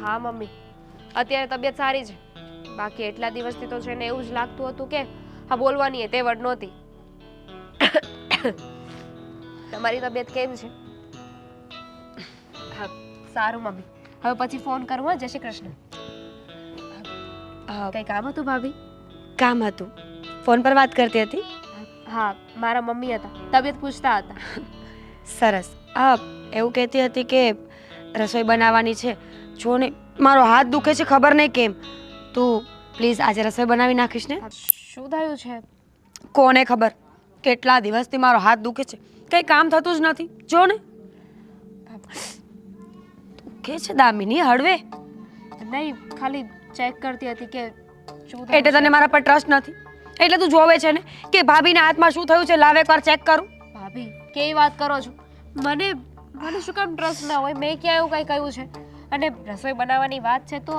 હા મમ્મી, અત્યારે તબિયત સારી છે. બાકી એટલા દિવસથી તો છે ને એવું જ લાગતું હતું કે હા બોલવાની તેવડ નહોતી. તમારી તબિયત કેમ છે? હા સારું મમ્મી, હવે પછી ફોન કરું. હા, જય શ્રી કૃષ્ણ. કંઈ કામ હતું ભાભી? કામ હતું, ફોન પર વાત કરતી હતી. હા, મારા મમ્મી હતા, તબિયત પૂછતા હતા. સરસ. એવું કહેતી હતી કે રસોઈ બનાવવાની છે. જો ને મારો હાથ દુખે છે, ખબર નહીં કેમ. તું પ્લીઝ આજે રસોઈ બનાવી નાખીશ ને? શું થયું છે? કોને ખબર, કેટલા દિવસથી મારો હાથ દુખે છે, કંઈ કામ થતું જ નથી. જો ને દુખે છે દામિની, હળવે. નહીં, ખાલી ચેક કરતી હતી કે શું થયું. એટલે તને મારા પર ટ્રસ્ટ નથી? એટલે તું જોવે છે ને કે ભાભીના હાથમાં શું થયું છે, લાવ એકવાર ચેક કરું. ભાભી કેવી વાત કરો છો? મને મને શું કામ ટ્રસ્ટ ના હોય? મેં ક્યાં એવું કંઈ કહ્યું છે? અને રસોઈ બનાવવાની વાત છે તો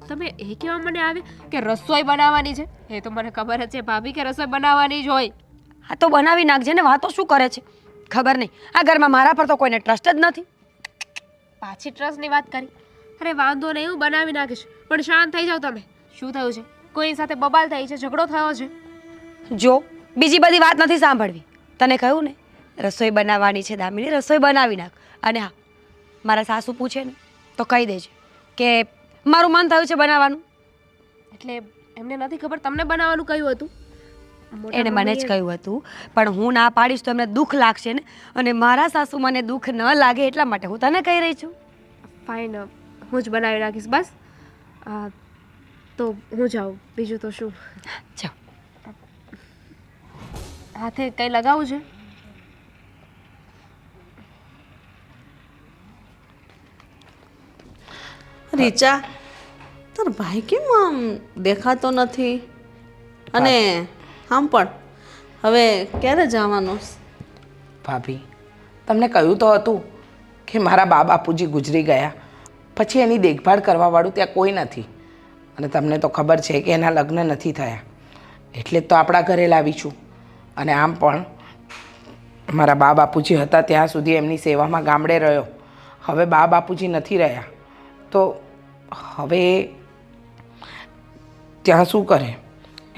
તમે એ કહેવા મને આવે કે રસોઈ બનાવવાની છે? એ તો મને ખબર જ છે ભાભી કે રસોઈ બનાવવાની જ હોય. હા તો બનાવી નાખજે ને, વાતો શું કરે છે? ખબર નહીં, આ ઘરમાં મારા પર તો કોઈને ટ્રસ્ટ જ નથી. પાછી ટ્રસ્ટની વાત કરી. અરે વાંધો નહીં, હું બનાવી નાખીશ, પણ શાંત થઈ જાઓ તમે. શું થયું છે? કોઈ સાથે બબાલ થઈ છે, ઝઘડો થયો છે? જો બીજી બધી વાત નથી સાંભળવી. તને કહ્યું ને રસોઈ બનાવવાની છે દામિની, રસોઈ બનાવી નાખ. અને હા, મારા સાસુ પૂછે ને તો કહી દેજે કે મારું મન થયું છે બનાવવાનું. એટલે એમને નથી ખબર તમને બનાવવાનું કહ્યું હતું? એને મને જ કહ્યું હતું, પણ હું ના પાડીશ તો એમને દુઃખ લાગશે ને, અને મારા સાસુ મને દુઃખ ન લાગે એટલા માટે હું તને કહી રહી છું. ફાઇન, હું જ બનાવી નાખીશ બસ. તો હું જાઉં, બીજું તો શું. જાઓ. હાથે કંઈ લગાવું છે? રીચા, તારો ભાઈ કેમ આમ દેખાતો નથી? અને આમ પણ હવે ક્યારે જવાનું? ભાભી, તમને કહ્યું તો હતું કે મારા બા બાપુજી ગુજરી ગયા પછી એની દેખભાળ કરવાવાળું ત્યાં કોઈ નથી. અને તમને તો ખબર છે કે એના લગ્ન નથી થયા, એટલે જ તો આપણા ઘરે લાવી છું. અને આમ પણ મારા બા બાપુજી હતા ત્યાં સુધી એમની સેવામાં ગામડે રહ્યો. હવે બા બાપુજી નથી રહ્યા તો હવે ત્યાં શું કરે?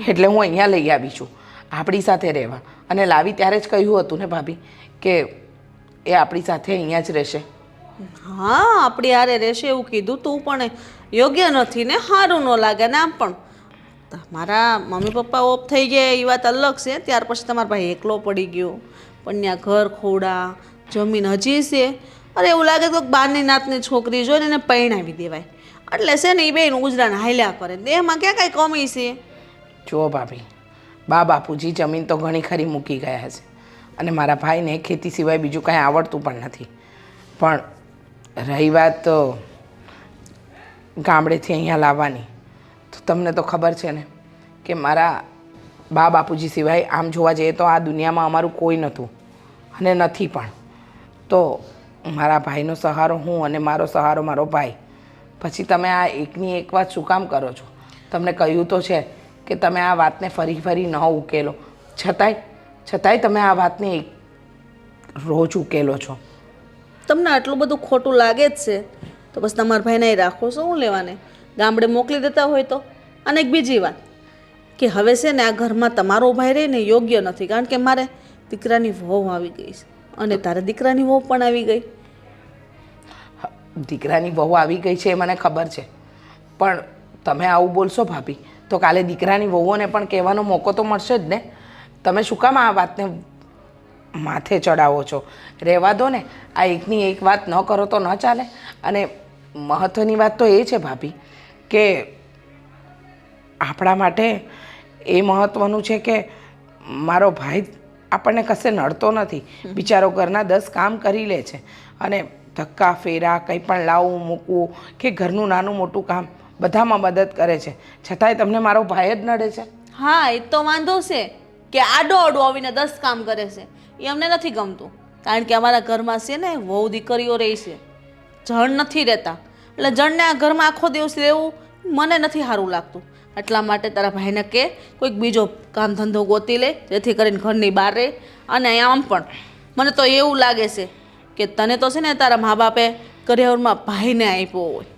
એટલે હું અહીંયા લઈ આવી છું આપણી સાથે રહેવા. અને લાવી ત્યારે જ કહ્યું હતું ને ભાભી કે એ આપણી સાથે અહીંયા જ રહેશે. હા, આપણી હારે રહેશે એવું કીધું તું, પણ યોગ્ય નથી ને, સારું ન લાગે ને. આમ પણ મારા મમ્મી પપ્પા ઓફ થઈ ગયા એ વાત અલગ છે, ત્યાર પછી તમારો ભાઈ એકલો પડી ગયો, પણ ત્યાં ઘર ખોડા જમીન હજી છે. અરે એવું લાગે તો બારની નાતની છોકરી જોઈને એને પરણાવી દેવાય. એટલે છે ને એ બેન ઉજરાને હાલ્યા કરે, દેહમાં ક્યાં કાંઈ કમી છે? જુઓ ભાભી, બા બાપુજી જમીન તો ઘણી ખરી મૂકી ગયા છે, અને મારા ભાઈને ખેતી સિવાય બીજું કાંઈ આવડતું પણ નથી. પણ રહી વાત ગામડેથી અહીંયા લાવવાની, તો તમને તો ખબર છે ને કે મારા બા બાપુજી સિવાય આમ જોવા જઈએ તો આ દુનિયામાં અમારું કોઈ નહોતું અને નથી પણ. તો મારા ભાઈનો સહારો હું અને મારો સહારો મારો ભાઈ. પછી તમે આ એકની એક વાત શું કામ કરો છો? તમને કહ્યું તો છે કે તમે આ વાતને ફરી ફરી ન ઉકેલો, છતાંય તમે આ વાતને રોજ ઉકેલો છો. તમને આટલું બધું ખોટું લાગે જ છે તો બસ તમારા ભાઈને રાખો, શું લેવાને? ગામડે મોકલી દેતા હોય તો. અને એક બીજી વાત કે હવે છે ને આ ઘરમાં તમારો ભાઈ રહે ને યોગ્ય નથી, કારણ કે મારે દીકરાની વહુ આવી ગઈ છે અને તારે દીકરાની વહુ પણ આવી ગઈ. દીકરાની વહુ આવી ગઈ છે એ મને ખબર છે, પણ તમે આવું બોલશો ભાભી તો કાલે દીકરાની વહુઓને પણ કહેવાનો મોકો તો મળશે જ ને. તમે શું કામ આ વાતને માથે ચડાવો છો? રહેવા દો ને, આ એકની એક વાત ન કરો તો ન ચાલે. અને મહત્ત્વની વાત તો એ છે ભાભી કે આપણા માટે એ મહત્ત્વનું છે કે મારો ભાઈ આપણને કશે નડતો નથી. બિચારો ઘરના 10 કામ કરી લે છે અને ધક્કા ફેરા કંઈ પણ લાવવું મૂકવું કે ઘરનું નાનું મોટું કામ બધામાં મદદ કરે છે, છતાંય તમને મારો ભાઈ જ નડે છે. હા, એ તો વાંધો છે કે આડો આડો આવીને 10 કામ કરે છે, એ અમને નથી ગમતું. કારણ કે અમારા ઘરમાં છે ને વહુ દીકરીઓ રહી છે, જણ નથી રહેતા. એટલે જણને આ ઘરમાં આખો દિવસ રહેવું મને નથી સારું લાગતું. એટલા માટે તારા ભાઈને કે કોઈક બીજો કામ ધંધો ગોતી લે, જેથી કરીને ઘરની બહાર રહે. અને આમ પણ મને તો એવું લાગે છે કે તને તો છે ને તારા મા બાપે કરિયરમાં ભાઈને આપ્યો હોય.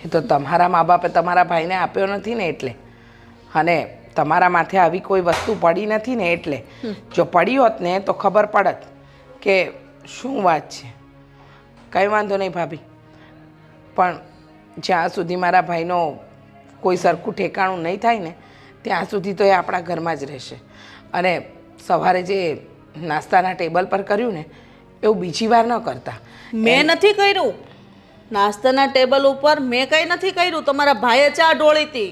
એ તો તમારા મા બાપે તમારા ભાઈને આપ્યો નથી ને એટલે, અને તમારા માથે આવી કોઈ વસ્તુ પડી નથી ને એટલે. જો પડી હોત ને તો ખબર પડત કે શું વાત છે. કંઈ વાંધો નહીં ભાભી, પણ જ્યાં સુધી મારા ભાઈનો કોઈ સરખું ઠેકાણું નહીં થાય ને ત્યાં સુધી તો એ આપણા ઘરમાં જ રહેશે. અને સવારે જે નાસ્તાના ટેબલ પર કર્યું ને એવું બીજી વાર ન કરતા. મેં નથી કર્યું નાસ્તાના ટેબલ ઉપર, મેં કંઈ નથી કર્યું. તમારા ભાઈએ ચા ઢોળી હતી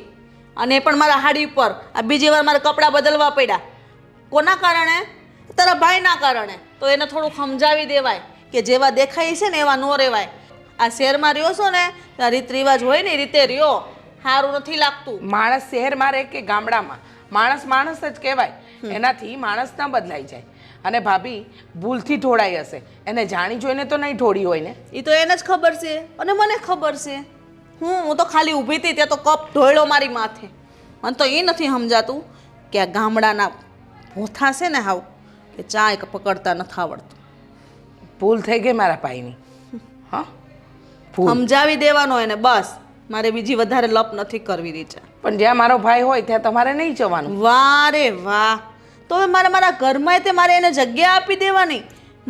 અને એ પણ મારા હાડી ઉપર. આ બીજી વાર મારા કપડાં બદલવા પડ્યા. કોના કારણે? તારા ભાઈના કારણે. તો એને થોડું સમજાવી દેવાય કે જેવા દેખાય છે ને એવા ન રહેવાય. આ શહેરમાં રહ્યો છો ને આ રીત રિવાજ હોય ને એ રીતે રહ્યો. સારું નથી લાગતું. માણસ શહેરમાં રહે કે ગામડામાં, માણસ માણસ જ કહેવાય. એનાથી માણસ ના બદલાઈ જાય. અને ભાભી ભૂલથી ઢોળાઈ હશે, એને જાણી જોઈને તો નહીં ઢોળી હોય ને. એ તો એને જ ખબર છે અને મને ખબર છે. હું તો ખાલી ઊભી હતી ત્યાં તો કપ ઢોળ્યો મારી માથે. મને તો એ નથી સમજાતું કે આ ગામડાના ભોથા છે ને હાવ કે ચા એક પકડતા નથી આવડતું. ભૂલ થઈ ગઈ મારા ભાઈની. હા, ભૂલ. સમજાવી દેવાનો એને બસ. મારે બીજી વધારે લપ નથી કરવી રીચા. પણ જ્યાં મારો ભાઈ હોય ત્યાં તમારે નહીં જવાનું. વાહ રે વાહ! તો હવે મારે મારા ઘરમાં તે મારે એને જગ્યા આપી દેવાની,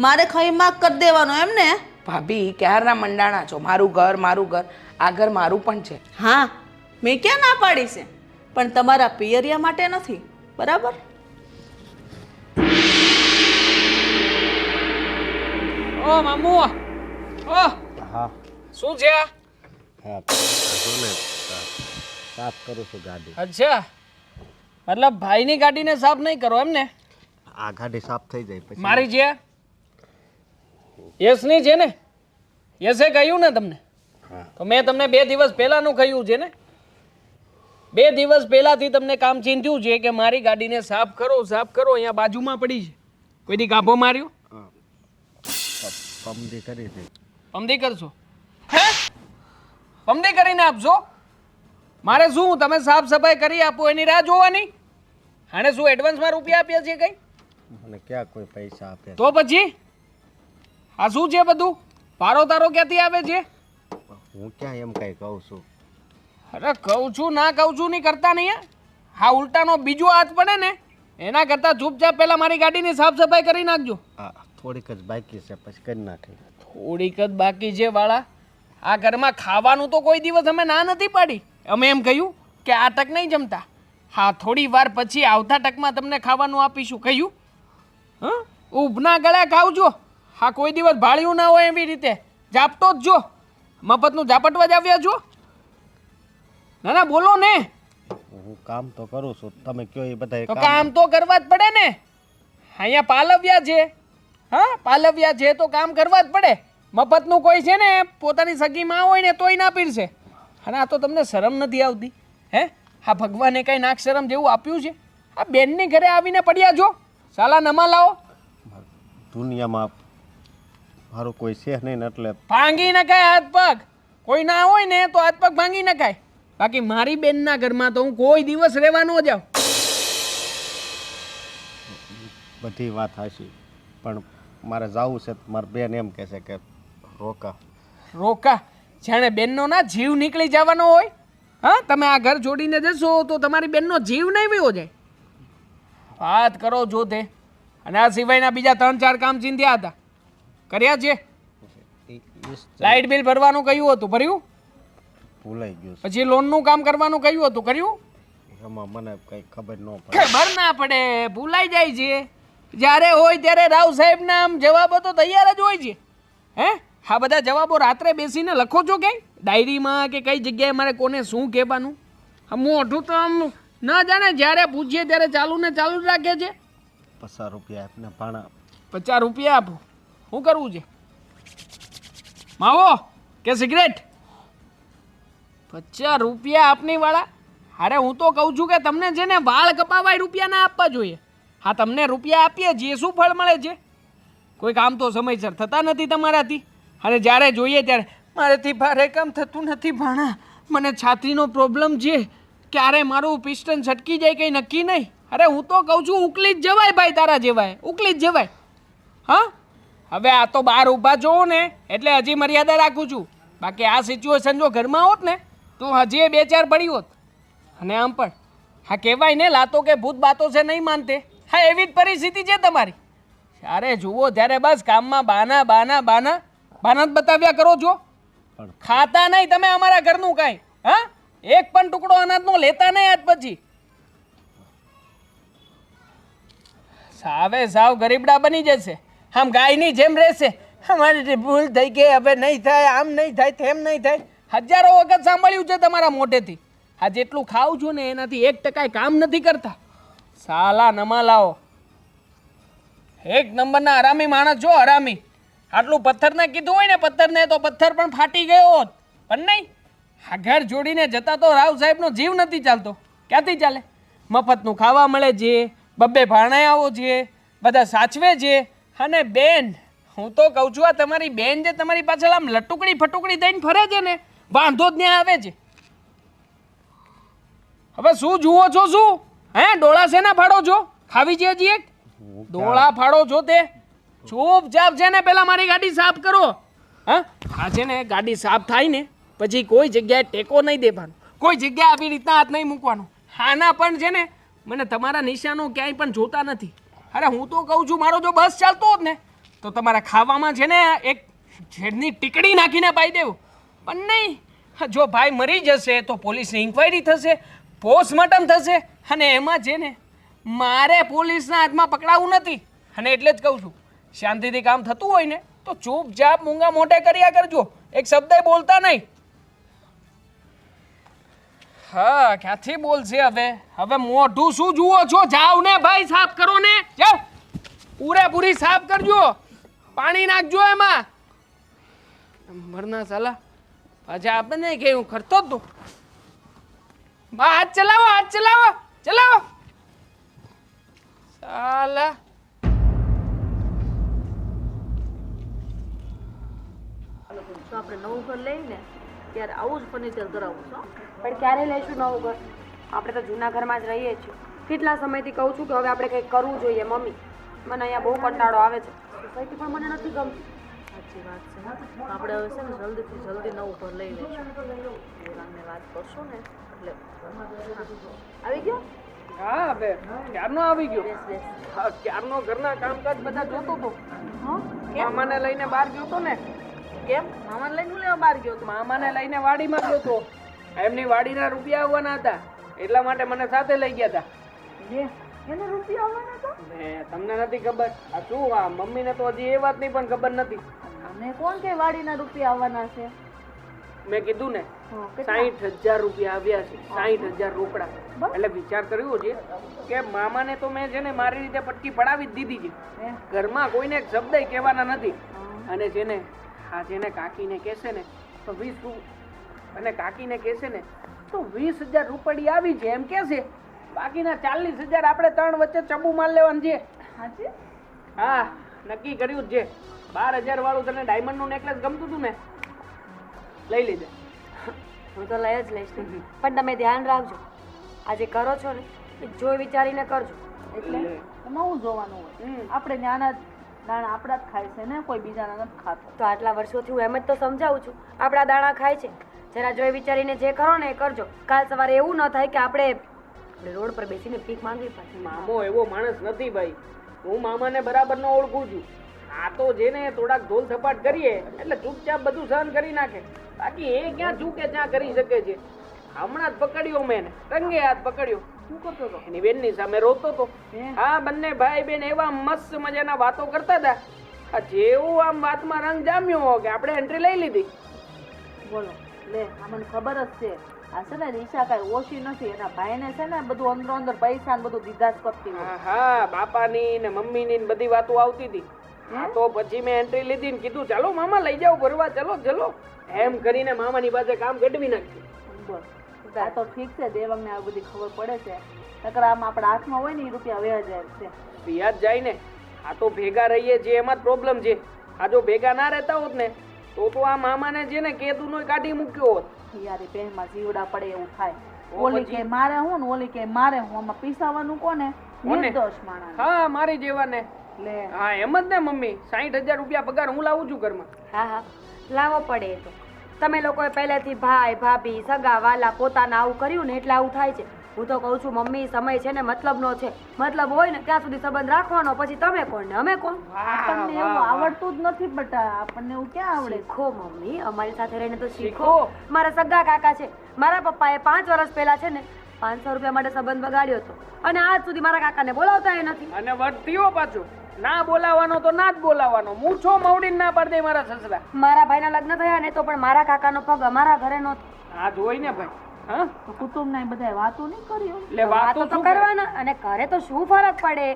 મારે ખઈમાક કરી દેવાનો એમ ને? ભાભી ક્યારના મંડાણા છો. મારું ઘર મારું ઘર, આ ઘર મારું પણ છે. હા, મેં ક્યાં ના પાડી છે, પણ તમારા પિયરિયા માટે નથી, બરાબર? ઓ મામુ, ઓ હા શું છે આ? હા જો ને સાફ કરું છું ગાડી. અચ્છા, મતલબ ભાઈની ગાડીને સાફ નહીં કરો એમ ને? આ ગાડી સાફ થઈ જાય પછી મારી છે યશની છે ને? યશે કહ્યું ને તમને? હા. તો મેં તમને 2 દિવસ પહેલાનું કહ્યું છે ને? 2 દિવસ પહેલાથી તમને કામ ચીંધ્યું છે કે મારી ગાડીને સાફ કરો, સાફ કરો. અહીંયા બાજુમાં પડી છે. કોઈ દી ગાભો માર્યો? પમદી કરી હતી. પમદી કરશો? હે, પમદી કરીને આપશો? મારે શું તમે સાફ સફાઈ કરી આપો એની રાહ જોવાની? આને શું એડવાન્સમાં રૂપિયા આપ્યા છે કઈ? મને ક્યાં કોઈ પૈસા આપે? તો પછી આ શું છે બધું? પારો તારો ક્યાંથી આવે છે? હું ક્યાં એમ કઈ કહું છું? અરે કહું છું ના કહું છું નહીં કરતા નહીં. હા, ઉલટાનો બીજો હાથ પડે ને એના કરતાં ચૂપચાપ પહેલાં મારી ગાડીની સાફ સફાઈ કરી નાખજો. હા, થોડીક જ બાકી છે પછી કરી નાખી. થોડીક જ બાકી છે વાળા. આ ઘરમાં ખાવાનું તો કોઈ દિવસ અમે ના નથી પાડી. અમે એમ કહ્યું કે આ ટક નહીં જમતા. હા, થોડી વાર પછી આવતા ટકમાં તમને ખાવાનું આપીશું કહ્યું. હા, ઊભના ગળા ખાવજો. હા, કોઈ દિવસ ભાળ્યું ના હોય એવી રીતે જાપતો જ જો. મફતનું ઝાપટવા જ આવ્યા છો? ના ના બોલો ને. હું કામ તો કરું છું, તમે કયો એ બધા તો કામ તો કરવા જ પડે ને. અહીંયા પાલવ્યા છે. હા, પાલવ્યા છે તો કામ કરવા જ પડે. મફતનું કોઈ છે ને પોતાની સગી માં હોય ને તોય ના પીરશે. અને આ તો તમને શરમ નથી આવતી? હે, હા, ભગવાને કઈ નાક શરમ જેવું આપ્યું છે? આ બેનની ઘરે આવીને પડ્યા છો સાલા નમા લાવો. દુનિયામાં મારું કોઈ છે નહીં ને એટલે ભાંગી નખાય હાથ પગ. કોઈ ના હોય ને તો હાથ પગ ભાંગી નખાય. બાકી મારી બેનના ઘરમાં તો હું કોઈ દિવસ રહેવા ન જાઉં. બધી વાત હાચી, પણ મારે જવું છે. મારી બેન એમ કહે છે કે રોકા. રોકા? જાણે બેનનો ના જીવ નીકળી જવાનો હોય. હા, તમે આ ઘર છોડીને જશો તો તમારી બેનનો જીવ નહીં વયો જાય. વાત કરો જો તે. અને આ સિવાયના બીજા 3-4 કામ ચીંધ્યા હતા, કર્યા છે? લાઇટ બિલ ભરવાનું કહ્યું હતું, ભર્યું? ભૂલાઈ ગયું પછી લોનનું કામ કરવાનું કહ્યું હતું, કર્યું? છે એમાં મને કઈ ખબર ન પડે. ખબર ના પડે, ભૂલાઈ જાય છે. જ્યારે હોય ત્યારે રાવ સાહેબના આમ જવાબો તો તૈયાર જ હોય છે. હે, આ બધા જવાબો રાત્રે બેસીને લખો છો કે ડાયરીમાં કે કઈ જગ્યાએ મારે કોને શું કહેવાનું? આ મોઢું તો આમ ન જાણે જ્યારે પૂછીએ ત્યારે ચાલુ ને ચાલુ જ રાખે છે. 50 રૂપિયા આપને ભાણા. 50 રૂપિયા આપો. શું કરવું છે? માવો કે સિગરેટ? 50 રૂપિયા આપની વાળા. અરે હું તો કહું છું કે તમને છે ને વાળ કપાવાય રૂપિયા ના આપવા જોઈએ. હા, તમને રૂપિયા આપીએ છીએ, શું ફળ મળે છે? કોઈ કામ તો સમયસર થતા નથી તમારાથી. અને જ્યારે જોઈએ ત્યારે મારેથી ભારે કામ થતું નથી ભાણા, મને છાતીનો પ્રોબ્લેમ છે, ક્યારે મારું પિસ્ટન છટકી જાય કંઈ નક્કી નહીં. અરે હું તો કહું છું ઉકલી જ જવાય ભાઈ, તારા જેવાય ઉકલી જ જવાય. હા, હવે આ તો બહાર ઊભા જોઉં ને એટલે હજી મર્યાદા રાખું છું. બાકી આ સિચ્યુએશન જો ઘરમાં હોત ને તો હજી 2-4 પડી હોત. અને આમ પણ હા કહેવાય ને લાતો કે ભૂત બાતો છે નહીં માનતે. હા એવી જ પરિસ્થિતિ છે તમારી. જ્યારે જુઓ ત્યારે બસ કામમાં બાના બાના બાના બાના જ બતાવ્યા કરો છો. ખાતા નહીં તમે અમારા ઘરનું કાંઈ. હા એક પણ ટુકડો અનાજનો લેતા નહીં આજ પછી. સાવે સાવ ગરીબડા બની જશે. આમ ગાયની જેમ રહેશે. અમારી ભૂલ થઈ ગઈ, હવે નહીં થાય, આમ નહીં થાય, તેમ નહીં થાય. હજારો વખત સાંભળ્યું છે તમારા મોઢેથી. આ જેટલું ખાવ છું ને એનાથી 1% કામ નથી કરતા. સાલા નમાલાઓ. એક નંબરના હરામી માણસ છો, હરામી. આટલું પથ્થરને કીધું હોય ને પથ્થરને તો પથ્થર પણ ફાટી ગયો હોત. પણ નહીં, આ ઘર જોડીને જતા તો રાવ સાહેબનો જીવ નથી ચાલતો. ક્યાંથી ચાલે? મફતનું ખાવા મળે છે, બબ્બે ભાણાયાઓ છે, બધા સાચવે છે. અને બેન, હું તો કહું છું આ તમારી બેન જે તમારી પાછળ આમ લટુકડી ફટુકડી થઈને ફરે છે ને, વાંધો જ ત્યાં આવે છે. હવે શું જુઓ છો શું? હે ડોળા શેના ફાડો છો? ખાવી છે હજી એક ડોળા ફાડો છો તે? ચૂપચાપ છે ને પેલા મારી ગાડી સાફ કરો. હા આ છે ને ગાડી સાફ થાય ને પછી કોઈ જગ્યાએ ટેકો નહીં દેવાનો, કોઈ જગ્યાએ આવી રીતના હાથ નહીં મૂકવાનો. હાના પણ છે ને મને તમારા નિશાનો ક્યાંય પણ જોતા નથી. અરે હું તો કહું છું મારો જો બસ ચાલતો હોત ને તો તમારા ખાવામાં છે ને એક ઝેરની ટીકડી નાખીને પાઈ દેવું. પણ નહીં, જો ભાઈ મરી જશે તો પોલીસની ઇન્ક્વાયરી થશે, પોસ્ટમોર્ટમ થશે. અને એમાં છે ને મારે પોલીસના હાથમાં પકડાવું નથી. અને એટલે જ કહું છું શાંતિથી કામ થતું હોય ને તો ચૂપચાપ મૂંગા મોઢે કર્યા કરજો, એક શબ્દ બોલતા નહીં. હા ક્યાંથી બોલશે હવે? હવે મોઢું શું જુઓ છો? જાઓ ને ભાઈ, સાફ કરો ને, જાઓ પૂરેપૂરી સાફ કરજો, પાણી નાખજો એમાં. નંબરના સાલા પાછા આપણને કે હું કરતો જ તો. હાથ ચલાવો, હાથ ચલાવો, ચલાવો સાલા. આપણે નવું ઘર લઈને ત્યારે આવું જ ફર્નિચર કરાવવું છે. પણ ક્યારે લઈશું નવું ઘર? આપણે તો જૂના ઘરમાં જ રહીએ છીએ. કેટલા સમયથી કહું છું કે હવે આપણે કંઈક કરવું જોઈએ. મમ્મી, મને અહીંયા બહુ કંટાળો આવે છે. સોસાયટી પણ મને નથી ગમતી. સાચી વાત છે. આપણે હવે છે ને જલ્દીથી જલ્દી નવું ઘર લઈ લઈશું. દેવાંગને વાત કરશું ને એટલે આવી ગયો. હા હવે ક્યારનો આવી ગયો. હા ક્યારનો ઘરના કામકાજ બધા જોતો હતો. મામાને લઈને બહાર ગયો તો ને. કેમ? મામાને લઈને હું લેવા બહાર ગયો? મામાને લઈને વાડીમાં ગયો તો. એમની વાડીના રૂપિયા આવવાના હતા એટલા માટે મને સાથે લઈ ગયા હતા. એને રૂપિયા આવવાના હતા? તમને નથી ખબર? આ શું આ મમ્મીને તો હજી એ વાતની પણ ખબર નથી. મને કોણ કે વાડીના રૂપિયા આવવાના છે? મેં કીધું ને 60,000 રૂપિયા આવ્યા છે. 60,000 રોકડા. એટલે વિચાર કર્યો છે કે મામાને તો મેં છે ને મારી રીતે પટકી પડાવી જ દીધી છે. ઘરમાં કોઈને એક શબ્દ કહેવાના નથી. અને છે ને આ જેને કાકીને કહેશે ને તો 20 અને કાકીને કહેશે ને તો 20,000 રૂપિયા આવી છે એમ કહેશે. બાકીના 40,000 આપણે ત્રણ વચ્ચે ચબુ માલ લેવાનું છે. હા નક્કી કર્યું જ છે. 12,000 વાળું તને ડાયમંડનું નેકલેસ ગમતું હતું ને, લઈ લીધે. હું તો લઈ જ લઈશ. પણ તમે ધ્યાન રાખજો, આજે કરો છો ને એ જોઈ વિચારીને કરજો. એટલે એમાં હું જોવાનું હોય? આપણે નાના દાણા આપણા જ ખાય છે ને, કોઈ બીજાના નથી ખાતો. તો આટલા વર્ષોથી હું એમ જ તો સમજાવું છું, આપણા દાણા ખાય છે. જરા જોઈ વિચારીને જે કરો ને એ કરજો. કાલ સવારે એવું ન થાય કે આપણે રોડ પર બેસીને ભીખ માંગવી પડે. મામો એવો માણસ નથી ભાઈ. હું મામાને બરાબર ન ઓળખું છું. આ તો જેને થોડાક ધોલ થપાટ કરીએ એટલે ચૂપચાપ બધું સહન કરી નાખે. બાકી એ ક્યાં ચૂકે ત્યાં કરી શકે છે. હમણાં જ પકડ્યો મેં, રંગે હાથ પકડ્યો. શું કરતો હતો? એની બેનની સામે રોતો હતો. હા બંને ભાઈ બેન એવા મસ્ત મજાના વાતો કરતા હતા. આ જેવું આમ વાતમાં રંગ જામ્યો કે આપણે એન્ટ્રી લઈ લીધી. બોલો લે, આ મને ખબર જ છે. આ છે ને રીશા કાંઈ ઓછી નથી. એના ભાઈને છે ને બધું અંદરો અંદર પૈસા ને બધું દીધા જ કરતી હોય. હા બાપાની ને મમ્મીની ને બધી વાતો આવતી હતી. તો પછી મેં એન્ટ્રી લીધી ને કીધું ચાલો મામા લઈ જાઓ ભરવા, ચલો ચલો એમ કરીને મામાની પાસે કામ કઢવી નાખ્યું. બસ આ તો ઠીક છે, દેવાંગને આ બધી ખબર પડે છે. નકર આમ આપણા હાથમાં હોય ને એ રૂપિયા વ્યાજ છે. વ્યાજ જાય ને. આ તો ભેગા રહીએ છીએ એમાં જ પ્રોબ્લેમ છે. આ જો ભેગા ના રહેતા હોત ને તો આ મામાને છે ને કેદુનો કાઢી મૂક્યો હોત. યારી પહેમાં જીવડા પડે એવું થાય. ઓલી કે મારે હું ને ઓલી કે મારે હું. આમાં પીસાવાનું કોને? નિર્દોષ માણસ. હા મારી જેવાને. લે હા એમ જ ને મમ્મી. 60,000 રૂપિયા પગાર હું લાવું છું ઘરમાં. હા હા લાવવો પડે એ તો. તમે લોકોએ પહેલેથી ભાઈ ભાભી સગા વાલા પોતાના આવું કર્યું ને એટલે આવું થાય છે. હું તો કહું છું મમ્મી, સમય છે ને મતલબનો છે. મતલબ હોય ને ત્યાં સુધી સંબંધ રાખવાનો, પછી તમે કોણ ને અમે કોણ. આપણને એવું આવડતું જ નથી બટા, આપણને એવું ક્યાં આવડે. શીખો મમ્મી, અમારી સાથે રહીને તો શીખો. મારા સગા કાકા છે, મારા પપ્પાએ 5 વર્ષ પહેલા છે ને 500 રૂપિયા માટે સંબંધ બગાડ્યો હતો અને આજ સુધી મારા કાકાને બોલાવતા એ નથી. અને વર્તીઓ પાછો ના બોલાવાનો તો ના જ બોલાવાનો. મૂછો મવડીને ના પાડી દે મારા સસરા. મારા ભાઈના લગ્ન થયા ને તો પણ મારા કાકાનો પગ અમારા ઘરે નહોતો. આ જોઈ ને ભાઈ, હા કુટુંબ ના બધા વાતો નહીં કરી એટલે વાતો વાતો તો કરવાના, અને ઘરે તો શું ફરક પડે.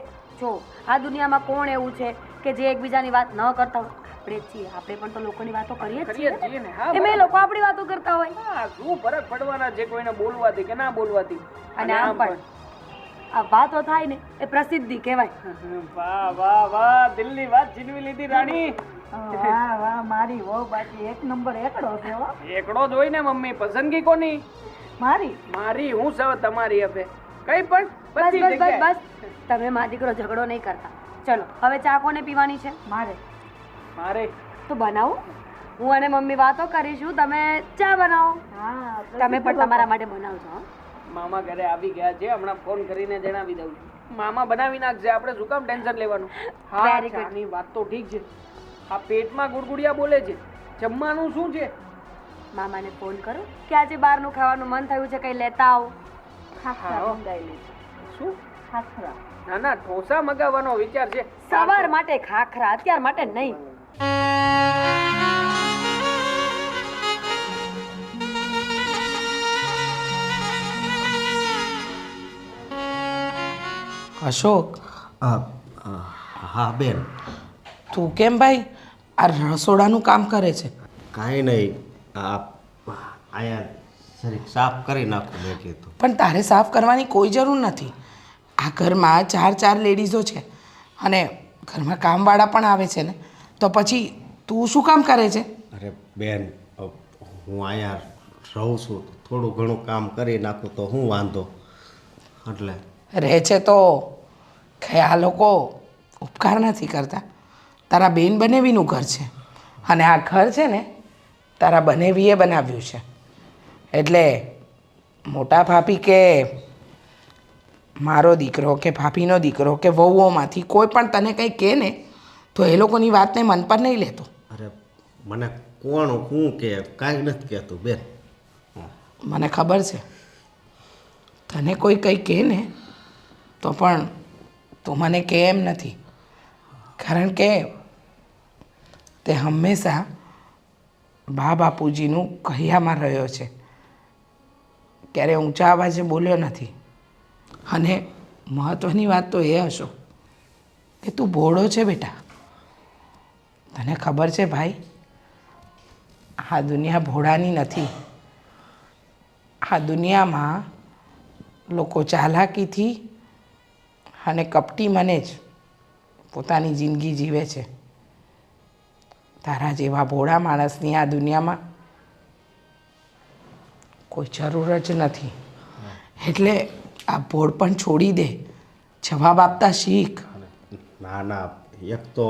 જો આ દુનિયામાં કોણ એવું છે કે જે એકબીજાની વાત ન કરતા હોય? આપણે જ છીએ. આપણે પણ તો લોકોની વાતો કરીએ જ કરીએ છીએ છીએ ને. હા એમ એ લોકો આપણી વાતો કરતા હોય. હા, શું ફરક પડવાના છે કોઈને બોલવાથી કે ના બોલવાથી? અને આમ પણ આ વાતો થાય ને એ પ્રસિદ્ધિ કહેવાય. વાહ વાહ વાહ, દિલની વાત છીનવી લીધી રાણી. વાહ વાહ, મારી વહુ બાકી એક નંબર એકડો છે હો. એકડો જ હોય ને મમ્મી. પસંદગી કોની? મારી મારી. હું સૌ તમારી હવે કઈ પણ બસ બધી બસ બસ જગ્યાએ. બસ, તમે મા દીકરો ઝઘડો નહીં કરતા. ચલો હવે ચા કોને પીવાની છે? મારે મારે તો બનાવો. હું અને મમ્મી વાતો કરીશું, તમે ચા બનાવો. હા તમે પણ તમારા માટે બનાવજો હો. મામા ઘરે આવી ગયા છે, હમણાં ફોન કરીને જણાવી દઉં છું. મામા બનાવી નાખશે, આપણે શું કામ ટેન્શન લેવાનું? હા, Very good. ચાની વાત તો ઠીક છે. આ પેટમાં ગુડગુડિયા બોલે છે. જમવાનું શું છે? મામાને ફોન કરો કે આજે બહારનું ખાવાનું મન થયું છે, કંઈ લેતા આવો. ખાખરા હા. મંગાવેલી શું? ખાખરા. ના ના, ઢોસા મગાવવાનો વિચાર છે. સવાર માટે ખાખરા, અત્યાર માટે નહીં. અશોક, હા બેન, તું કેમ ભાઈ આ રસોડાનું કામ કરે છે? કાંઈ નહીં, આ અહીંયા જરીક સાફ કરી નાખું મેં કીધું. પણ તારે સાફ કરવાની કોઈ જરૂર નથી. આ ઘરમાં 4 લેડીઝો છે અને ઘરમાં કામવાળા પણ આવે છે ને, તો પછી તું શું કામ કરે છે? અરે બેન, હું અહીંયા રહું છું, થોડું ઘણું કામ કરી નાખું તો હું વાંધો. એટલે રહે છે તો કઈ આ લોકો ઉપકાર નથી કરતા. તારા બેન બનેવીનું ઘર છે અને આ ઘર છે ને તારા બનેવીએ બનાવ્યું છે. એટલે મોટા ભાભી કે મારો દીકરો કે ભાભીનો દીકરો કે વહુઓમાંથી કોઈ પણ તને કંઈ કહે ને તો એ લોકોની વાતને મન પર નહીં લેતો. અરે મને કોણ હું કે કાંઈ નથી કહેતું બેન. મને ખબર છે તને કોઈ કંઈ કહે ને તો પણ તું મને કહે એમ નથી, કારણ કે તે હંમેશા બા બાપુજીનું કહ્યામાં રહ્યો છે. ક્યારે ઊંચા અવાજે બોલ્યો નથી. અને મહત્ત્વની વાત તો એ હશો કે તું ભોળો છે બેટા. તને ખબર છે ભાઈ, આ દુનિયા ભોળાની નથી. આ દુનિયામાં લોકો ચાલાકીથી અને કપટી મને જ પોતાની જિંદગી જીવે છે. તારા જેવા ભોળા માણસની આ દુનિયામાં કોઈ જરૂર જ નથી. એટલે આ ભોળપણ છોડી દે, જવાબ આપતા શીખ. ના ના, એક તો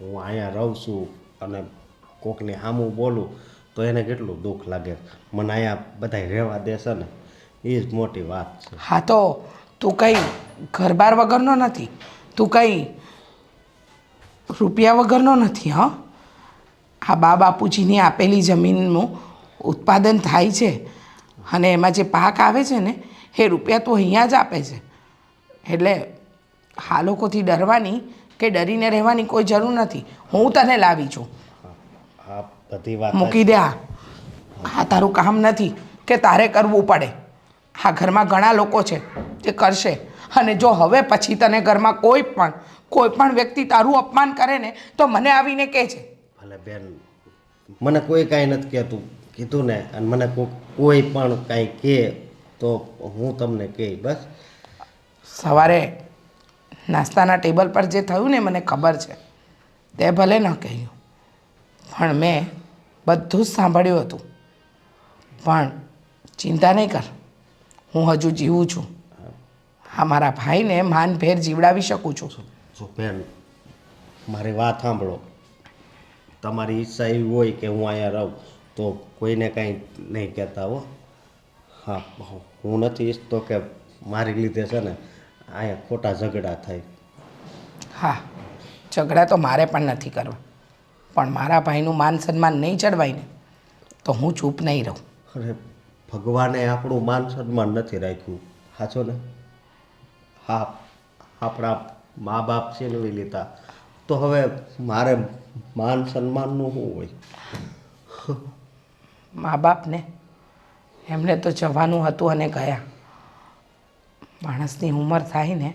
હું અહીંયા રહું છું અને કોકની સામું બોલું તો એને કેટલું દુઃખ લાગે. મને અહીંયા બધાય રહેવા દેશે ને એ જ મોટી વાત છે. હા તો તું કંઈ ઘરબાર વગરનો નથી, તું કંઈ રૂપિયા વગરનો નથી. હા, આ બા બાપુજીની આપેલી જમીનનું ઉત્પાદન થાય છે અને એમાં જે પાક આવે છે ને એ રૂપિયા તું અહીંયા જ આપે છે. એટલે આ લોકોથી ડરવાની કે ડરીને રહેવાની કોઈ જરૂર નથી. હું તને લાવી છું. આ બધી વાત મૂકી દે. આ તારું કામ નથી કે તારે કરવું પડે. આ ઘરમાં ઘણા લોકો છે જે કરશે. અને જો હવે પછી તને ઘરમાં કોઈ પણ વ્યક્તિ તારું અપમાન કરે ને તો મને આવીને કહે છે. ભલે બેન, મને કોઈ કાંઈ નથી કહેતું, કીધું ને, અને મને કોઈ પણ કાંઈ કહે તો હું તમને કહી. બસ સવારે નાસ્તાના ટેબલ પર જે થયું ને મને ખબર છે. તે ભલે ન કહ્યું પણ મેં બધું જ સાંભળ્યું હતું. પણ ચિંતા નહીં કર, હું હજુ જીવું છું. હા, મારા ભાઈને માનભેર જીવડાવી શકું છું. જો બેન, મારી વાત સાંભળો. તમારી ઈચ્છા એવી હોય કે હું અહીંયા રહું તો કોઈને કાંઈ નહીં કહેતા હો. હા, હું નથી ઈચ્છતો કે મારી લીધે છે ને અહીંયા ખોટા ઝઘડા થાય. હા, ઝઘડા તો મારે પણ નથી કરવા, પણ મારા ભાઈનું માન સન્માન નહીં ચડવાય ને તો હું ચૂપ નહીં રહું. અરે ભગવાને આપણું માન સન્માન નથી રાખ્યું, સાચો ને? હા, આપણા મા બાપ છીનવી લીધા તો હવે મારે માન સન્માનનું શું હોય? મા બાપને એમને તો જવાનું હતું અને ગયા. માણસની ઉંમર થાય ને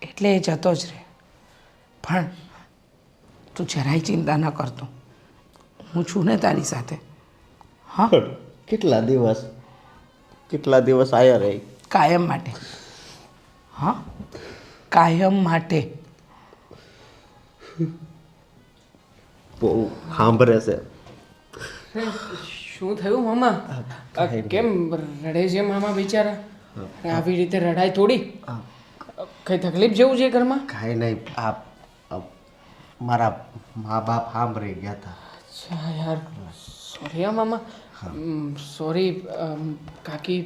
એટલે એ જતો જ રહે. પણ તું જરાય ચિંતા ન કરતો, હું છું ને તારી સાથે. હા, કેટલા દિવસ આયા રહી? કાયમ માટે. હા, કાયમ માટે. બહુ સાંભળે છે. શું થયું મામા? કેમ રડે છે મામા બિચારા? આવી રીતે રડાય થોડી? કઈ તકલીફ જેવું છે ઘરમાં? કાંઈ નહીં, આ મારા મા બાપ સાંભળી ગયા હતા. અચ્છા યાર, સોરી હા મામા. સોરી કાકી,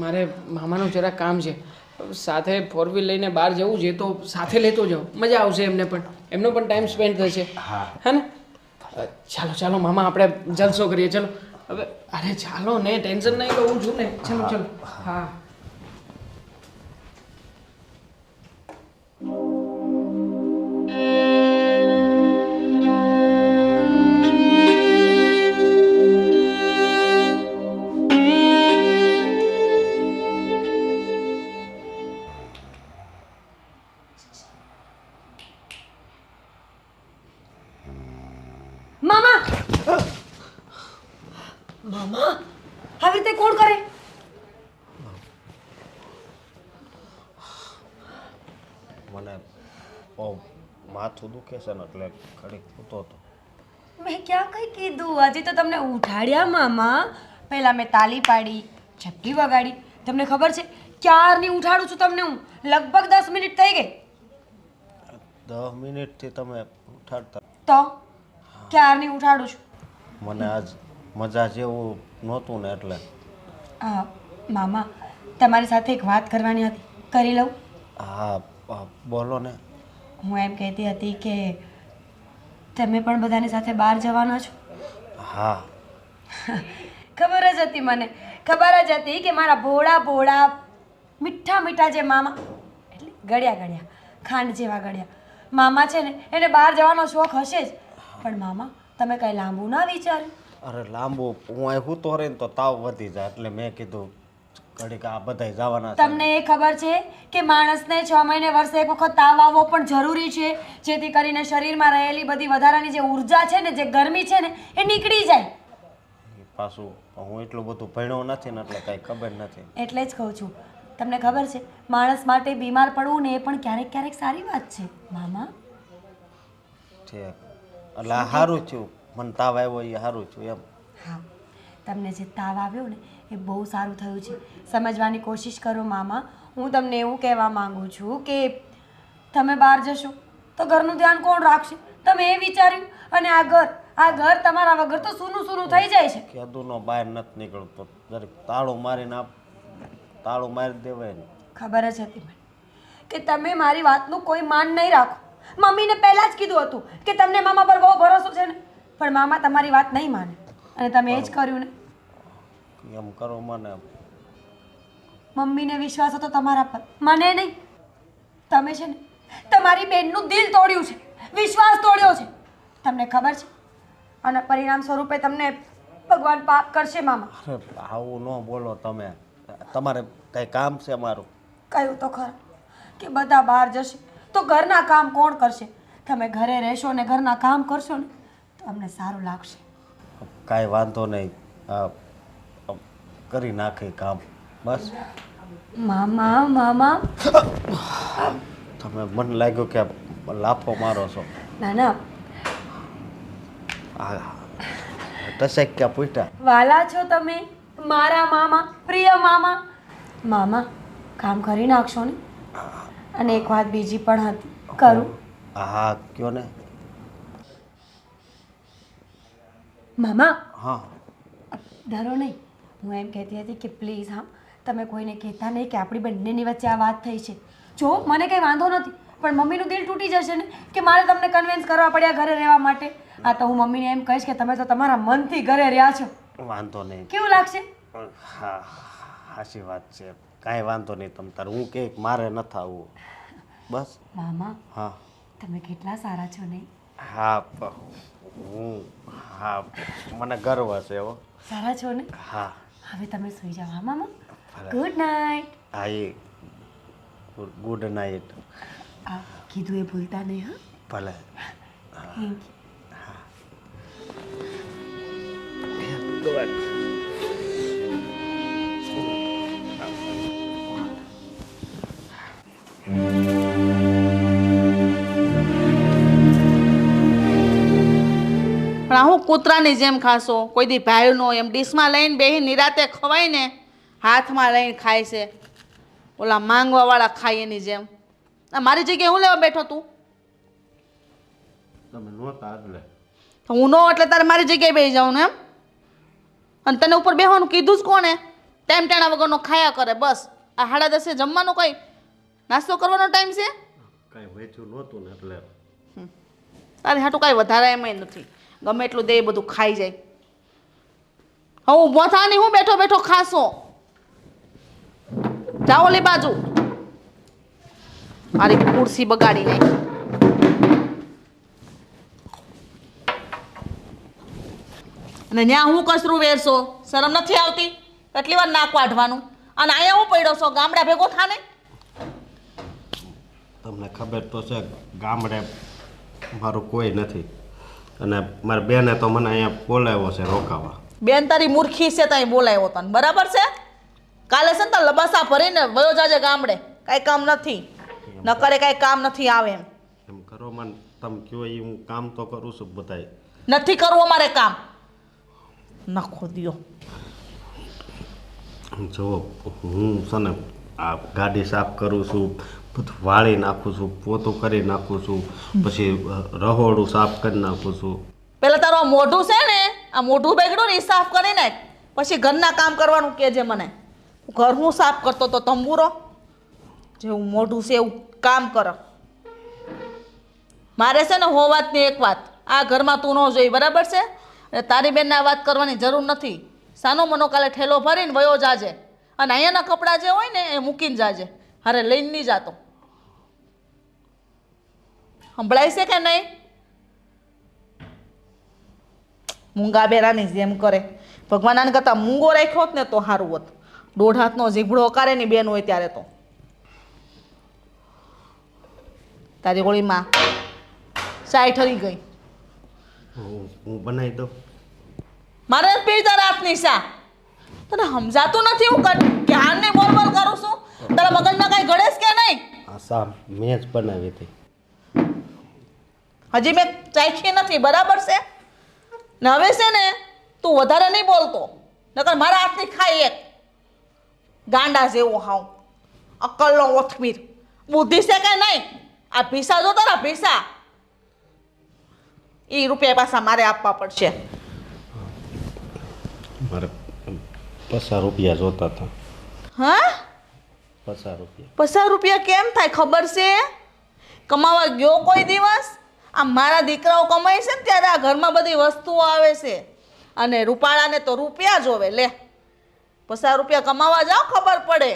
મારે મામાનું જરા કામ છે. સાથે ફોર વ્હીલ લઈને બહાર જવું છે તો સાથે લેતો જાઓ, મજા આવશે એમને પણ, એમનો પણ ટાઈમ સ્પેન્ડ થશે. હા ને? ચાલો ચાલો મામા, આપણે જલસો કરીએ. ચલો હવે. અરે ચાલો ને, ટેન્શન નહીં લો, હું છું ને. ચલો ચલો. હા. મામા મામા આવી રીતે કોણ કરે? મને બહુ માથું દુખે છે ને એટલે ઘડીક સૂતો હતો. મેં ક્યાં કઈ કીધું? હજી તો તમને ઉઠાડ્યા મામા. પહેલા મેં તાલી પાડી, ચપટી વગાડી. તમને ખબર છે ક્યારની ઉઠાડું છું તમને હું? લગભગ 10 મિનિટ થઈ ગઈ. 10 મિનિટથી તમે ઉઠાડતા? તો ક્યારની ઉઠાડું છું. મને આજ મજા જેવું નહોતું ને એટલે. હા મામા, તમારી સાથે એક વાત કરવાની હતી, કરી લઉં? હા, બોલો ને. હું એમ કહેતી હતી કે તમે પણ બધાની સાથે બહાર જવાના છો. હા, ખબર જ હતી મને, ખબર જ હતી કે મારા ભોળા ભોળા મીઠા મીઠા જે મામા, એટલે ગળ્યા ગળ્યા ખાંડ જેવા ગળ્યા મામા છે ને, એને બહાર જવાનો શોખ હશે જ. પણ મામા, તમે કંઈ લાંબુ ના વિચાર્યું? અરે લાંબુ, હું અહીં સૂતો રહીને તો તાવ વધી જાય એટલે મેં કીધું ઘડીક આ બધાય જવાના છે. તમને એ ખબર છે કે માણસને 6 મહિને વર્ષે એક વખત તાવ આવવો પણ જરૂરી છે, જેથી કરીને શરીરમાં રહેલી બધી વધારાની જે ઉર્જા છે ને, જે ગરમી છે ને, એ નીકળી જાય. પાછું હું એટલું બધું ભણ્યો નથી ને એટલે કાંઈ ખબર નથી. એટલે જ કહું છું, તમને ખબર છે માણસ માટે બીમાર પડવું ને એ પણ ક્યારેક ક્યારેક સારી વાત છે મામા. ઠીક, એટલે આ સારું થયું, મને તાવ આવ્યો એ સારું થયું એમ. હા, તમને જે તાવ આવ્યો ને એ બહુ સારું થયું છે. સમજવાની કોશિશ કરો મામા. હું તમને એવું કહેવા માંગુ છું કે તમે બહાર જશો તો ઘરનું ધ્યાન કોણ રાખશે? તમે એ વિચાર્યું? અને આ ઘર તમારા વગર તો સૂનું સૂનું થઈ જાય છે. કેદુનો બહાર નથી નીકળતો, જરીક તાળું મારીને તાળું મારી દેવાય ને. ખબર જ હતી મને કે તમે મારી વાતનું કોઈ માન નહીં રાખો. મમ્મીને પહેલાં જ કીધું હતું કે તમને મામા પર બહુ ભરોસો છે ને, પણ મામા તમારી વાત નહીં માને અને તમે એ જ કર્યું ને. એમ કરો મને. મમ્મીને વિશ્વાસ હતો તમારા પર, મને નહીં. તમે છે ને તમારી બેનનું દિલ તોડ્યું છે, વિશ્વાસ તોડ્યો છે. તમને ખબર છે અને પરિણામ સ્વરૂપે તમને ભગવાન પાપ કરશે મામા. અરે આવું ન બોલો તમે, તમારે કંઈ કામ છે મારું? કહ્યું તો ખરા કે બધા બહાર જશે તો ઘરના કામ કોણ કરશે? તમે ઘરે રહેશો ને ઘરના કામ કરશો ને તો અમને સારું લાગશે. કાંઈ વાંધો નહીં, કરી નાખે કામ બસ. મામા મામા તમે મને લાગ્યું કે લાફો મારો છો. ના ના, હા, ટસેક ક્યાં પૂછ્યા? વાલા છો તમે મારા મામા, પ્રિય મામા. મામા, કામ કરી નાખશો ને? અને એક વાત બીજી પણ હતી, કરું? હા, કયો ને. મામા હા ડરો નહીં. હું એમ કહેતી હતી કે પ્લીઝ હા તમે કોઈને કહેતા નહીં કે આપણી બંનેની વચ્ચે આ વાત થઈ છે. જો મને કંઈ વાંધો નથી, પણ મમ્મીનું દિલ તૂટી જશે ને કે મારે તમને કન્વિન્સ કરવા પડ્યા ઘરે રહેવા માટે. આ તો હું મમ્મીને એમ કહીશ કે તમે તો તમારા મનથી ઘરે રહ્યા છો. વાંધો નહીં. કેવું લાગશે? હા સાચી વાત છે, કાંઈ વાંધો નહીં. તમ તાર હું કે મારે નથી આવવું બસ. મામા હા તમે કેટલા સારા છો નહીં? હા હા મને ગર્વ છે હો. સારા છો ને? હા હવે તમે સૂઈ જાઓ હા મામા. Good night. હા એ ગુડ નાઇટ. આ કીધું એ ભૂલતા નહીં હા. ભલે. Thank you. પણ આ હું કૂતરાની જેમ ખાશો? કોઈ દી ભાઈનો એમ ડીશમાં લઈને બેહી નિરાતે ખવાય ને, હાથમાં લઈને ખાય છે. ઓલા માંગવાવાળા ખાય એની જેમ. આ મારી જગ્યાએ હું લેવા બેઠો તું? તમે નહોતા એટલે તો હું નો એટલે તારે મારી જગ્યાએ બેસી જાઉં ને એમ? અને તને ઉપર બેહવાનું કીધું જ કોને? ટાઈમ ટાણા વગરનો ખાયા કરે બસ. આ 10:30 જમવાનું કઈ નાસ્તો કરવાનો ટાઈમ છે? કાંઈ વેચ્યું નહોતું ને એટલે તારે હાટું કાંઈ વધારે એમાંય નથી. ગમે એટલું દે એ બધું ખાઈ જાય. હવે ઊભો થા નહીં, હું બેઠો બેઠો ખાશો? જાઓ ઓલી બાજુ. મારી ખુરશી બગાડી નાખી. અને ત્યાં હું કસરું વેરશો? શરમ નથી આવતી? કેટલી વાર નાક વાઢવાનું? અને અહીંયા હું પડ્યો છો? ગામડા ભેગો થા ને. તમને ખબર તો છે ગામડે મારું કોઈ નથી, અને મારી બેને તો મને અહીંયા બોલાવ્યો છે રોકાવા. બેન તારી મૂર્ખી છે, ત્યાં બોલાવ્યો તને બરાબર છે? કાલે છે ને તો લબાસા ભરીને વયો જાજે ગામડે. કાંઈ કામ નથી, ન કરે કાંઈ કામ નથી આવે એમ. એમ કરો મને, તમે કહો એ હું કામ તો કરું છું બધાય. નથી કરવું અમારે કામ. નખો દ્યો. જો હું છે ને આ ગાડી સાફ કરું છું, બધું વાળી નાખું છું, પોતું કરી નાખું છું, પછી રહોડું સાફ કરી નાખું છું. પેલા તારું આ મોઢું છે ને, આ મોઢું બેગડું ને એ સાફ કરી નાખ, પછી ઘરના કામ કરવાનું કહેજે મને. ઘર હું સાફ કરતો તો તંબુરો જેવું મોઢું છે એવું કામ કર. મારે છે ને હો વાતની એક વાત, આ ઘરમાં તું ન જોઈ બરાબર છે? અને તારી બેનને આ વાત કરવાની જરૂર નથી. સાનો મનો કાલે ઠેલો ભરીને વયો જાજે, અને અહીંયાના કપડાં જે હોય ને એ મૂકીને જાજે. હારે લઈને નહીં જાતો. સંભળાય છે કે નહીં? મૂંગા બેરાની જેમ કરે. ભગવાન આને કરતાં મૂંગો રાખ્યો હોત ને તો સારું હોત. 1.5 હાથનો જીભડો કરે ની બેન હોય ત્યારે તો. તારી ગોળીમાં ચાય ઠરી ગઈ. હું બનાવી દઉં. મારે જ પીતા રાતની શા? તને સમજાતું નથી હું કે હાલને બોલ બોલ કરું છું? તારા મગજમાં કાંઈ ગળેશ કે નહીં? આ સા મેં જ બનાવી હતી. હજી મેં ચાખી નથી બરાબર છે ને? હવે છે ને તું વધારે નહીં બોલતો, નકર મારા હાથની ખાઈ એક. ગાંડા જેવો હાવ, અક્કલનો ઓથમીર. બુદ્ધિ છે કે નહીં? આ ભીસા જો તારા ભીસા, એ રૂપિયા પાછા મારે આપવા પડશે. મારે 50 રૂપિયા જોતા હતા. હા? 50 રૂપિયા. 50 રૂપિયા કેમ થાય ખબર છે? કમાવા ગયો કોઈ દિવસ? આ મારા દીકરાઓ કમાય છે ને ત્યારે આ ઘરમાં બધી વસ્તુઓ આવે છે, અને રૂપાળાને તો રૂપિયા જોવે. લે 50 રૂપિયા કમાવા જાઓ, ખબર પડે.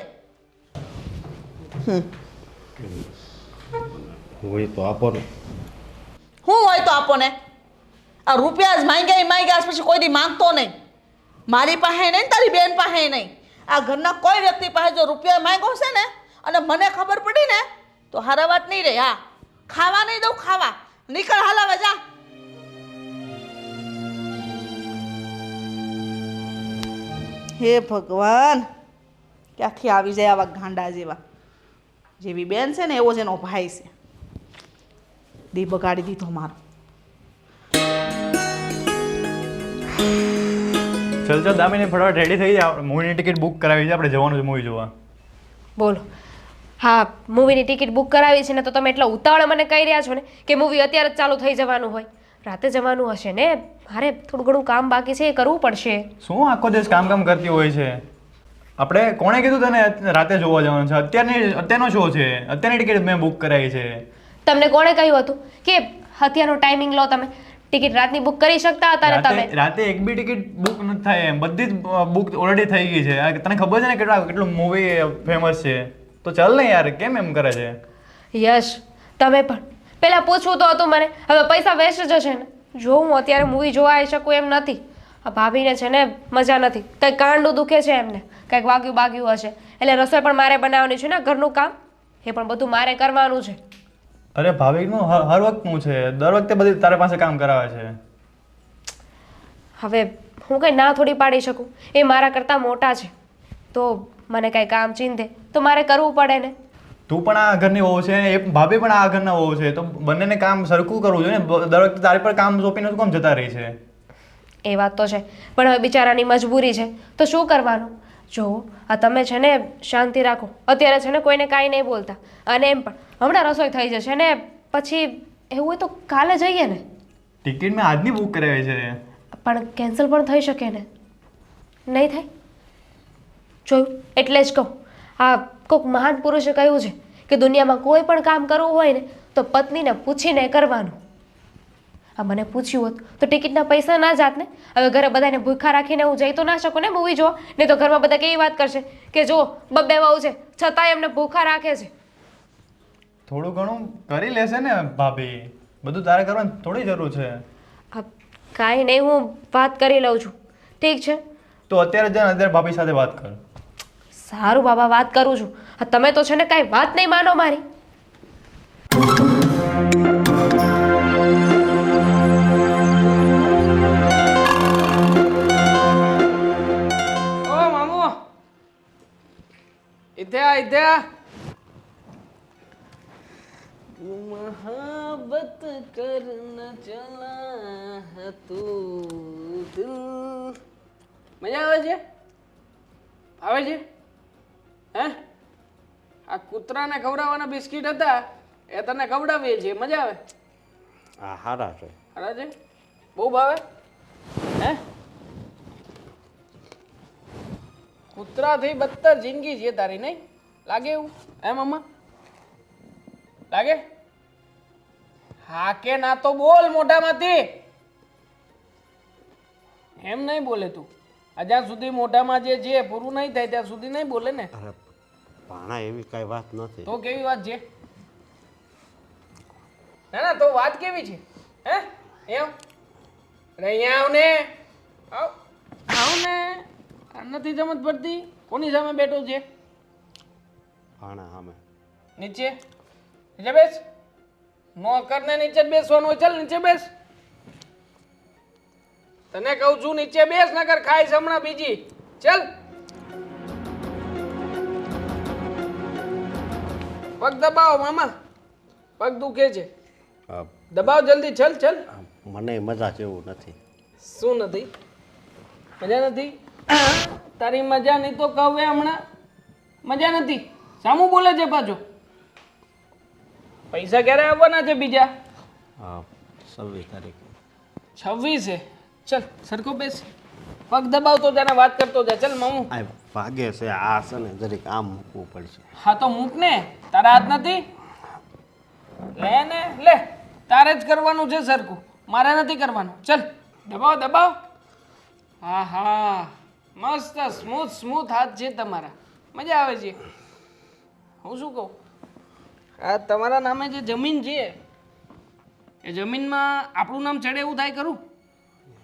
હોય તો આપો ને. શું હોય તો આપો ને? આ રૂપિયા જ માંગ્યા પછી કોઈ દી માંગતો નહીં. મારી પાસે નહીં, તારી બેન પાસે નહીં. આ ઘરના કોઈ વ્યક્તિ પાસે જો રૂપિયા માંગ્યો છે ને અને મને ખબર પડી ને તો હારા વાત નહીં રહે. હા, ખાવા નહીં દઉં, ખાવા નીકળ, હાલાવા જા. હે ભગવાન, ક્યાંથી આવી જાય આવા ગાંડા જેવા? જેવી બેન છે ને એવો જ એનો ભાઈ છે. દી બગાડી દીધો મારો. ચલ ચલ દામિની ફટાફટ રેડી થઈ જાય. મૂવીની ટિકિટ બુક કરાવી છે, આપણે જવાનું છે મૂવી જોવા. બોલો. હા, મૂવીની ટિકિટ બુક કરાવી છે ને તો તમે એટલા ઉતાવળે મને કહી રહ્યા છો ને કે મૂવી અત્યારે જ ચાલુ થઈ જવાનું હોય. રાતે જવાનું હશે ને, મારે થોડું ઘણું કામ બાકી છે એ કરવું પડશે. શું આખો દિવસ કામ કરતી હોય છે? આપણે કોણે કીધું તને રાતે જોવા જવાનું છે? અત્યારનો શો છે, અત્યારની ટિકિટ મેં બુક કરાવી છે. તમને કોણે કહ્યું હતું કે અત્યારનો ટાઈમિંગ લો? તમે ટિકિટ રાતની બુક કરી શકતા હતા ને તમે. રાતે એક બી ટિકિટ બુક નથી થાય એમ, બધી જ બુક ઓલરેડી થઈ ગઈ છે. તને ખબર છે ને કેટલું મૂવી ફેમસ છે? તો ચાલ ને યાર, કેમ એમ કરે છે? યશ, તમે પણ પહેલા પૂછવું તો હતું મને. હવે પૈસા વેસ્ટ જશે ને. જો હું અત્યારે મૂવી જોવા આવી શકું એમ નથી. આ ભાભીને છે ને મજા નથી, કંઈક કાંડું દુખે છે એમને, કંઈક વાગ્યું હશે, એટલે રસોઈ પણ મારે બનાવવાની છે ને, ઘરનું કામ એ પણ બધું મારે કરવાનું છે. અરે ભાવિકનું હર વખતનું છે, દર વખતે બધી તારા પાસે કામ કરાવે છે. હવે હું કંઈ ના થોડી પાડી શકું, એ મારા કરતાં મોટા છે, તો મને કાંઈ કામ ચીંધે તો મારે કરવું પડે ને. તું પણ આ ઘરની વહુ છે, એ ભાભી પણ આ ઘરના વહુ છે, તો બંનેને કામ સરખું કરવું જોઈએ ને. દર વખતે તારી પર કામ સોંપીને શું કામ જતા રહી છે? એ વાત તો છે, પણ હવે બિચારાની મજબૂરી છે તો શું કરવાનું. જો આ તમે છે ને શાંતિ રાખો, અત્યારે છે ને કોઈને કાંઈ નહીં બોલતા. અને એમ પણ હમણાં રસોઈ થઈ જશે ને, પછી એવું હોય તો કાલે જઈએ ને. ટિકિટ મેં આજની બુક કરાવી છે. પણ કેન્સલ પણ થઈ શકે ને, નહીં થાય? જોયું એટલે જ કહું, આ કોઈક મહાન પુરુષે કહ્યું છે કે દુનિયામાં કોઈ પણ કામ કરવું હોય ને તો પત્નીને પૂછીને કરવાનું. આ મને પૂછ્યું હોત તો ટિકિટના પૈસા ના જાત ને. હવે ઘરે બધાને ભૂખા રાખીને હું જઈ તો ના શકું ને મૂવી જોવા, નહીં તો ઘરમાં બધા કેવી વાત કરશે કે જો બબ્બે વહુ છે છતાંય એમને ભૂખા રાખે છે. થોડું ઘણું કરી લેશે ને ભાભી, બધું તારે કરવાની થોડી જરૂર છે. કાંઈ નહીં, હું વાત કરી લઉં છું. ઠીક છે તો અત્યારે જ અત્યારે ભાભી સાથે વાત કર. સારું બાબા, વાત કરું છું. તમે તો છે ને કાંઈ વાત નહીં માનો મારી. ઓ મામુ, ઇધ્યા મોહબ્બત કરને ચલા તું દિલ. મજા આવે છે? આવે છે? હે? આ કૂતરાને ખવડાવવાના બિસ્કિટ હતા એ તને ખવડાવીએ છીએ, મજા આવે? આ હારા છે. હારા છે? બહુ ભાવે? હે? કૂતરાથી બદતર જિંદગી છે તારી, નહીં લાગે એવું? હે મમ્મા, લાગે? હા કે ના તો બોલ મોઢામાંથી. એમ નહીં બોલે તું. જ્યાં સુધી મોઢામાં જે છે પૂરું નહીં થાય ત્યાં સુધી નહીં બોલે ને. અરે ભાણા એવી કાંઈ વાત નથી. તો કેવી વાત છે? ના ના, તો વાત કેવી છે? હે? એમ અરે અહીંયા આવ ને, આવ ને. નથી સમજ પડતી? કોની સામે બેઠો છે? ભાણા સામે. નીચે નીચે બેસ. નોકર ને નીચે જ બેસવાનું હોય. ચાલ નીચે બેસ. તને કહું છું નીચે બેસ, નકર ખાઈશ હમણાં બીજી. ચાલ. પગ દબાવો મામા, પગ દુખે છે. દબાવ જલ્દી. ચલ ચલ. મને મજા જેવું નથી. શું નથી? મજા નથી? તારી મજા નહીં તો કહે હમણાં મજા નથી. સામું બોલે છે પાછો. પૈસા ક્યારે આવવાના છે બીજા? 26 તારીખે. 26 ચલ સરખો બેસ. પગ દબાવતો જાને વાત કરતો જા. ચલ મામુ. આ ભાગે છે, આ છે ને જરીક આમ મૂકવું પડશે. હા તો મૂક ને, તારા હાથ નથી? લે ને લે, તારે જ કરવાનું છે સરખું, મારે નથી કરવાનું. ચલ દબાવ દબાવ. હા હા, મસ્ત સ્મૂથ હાથ છે તમારા, મજા આવે છે. હું શું કહું, આ તમારા નામે જે જમીન છે એ જમીનમાં આપણું નામ ચડે એવું થાય ખરું?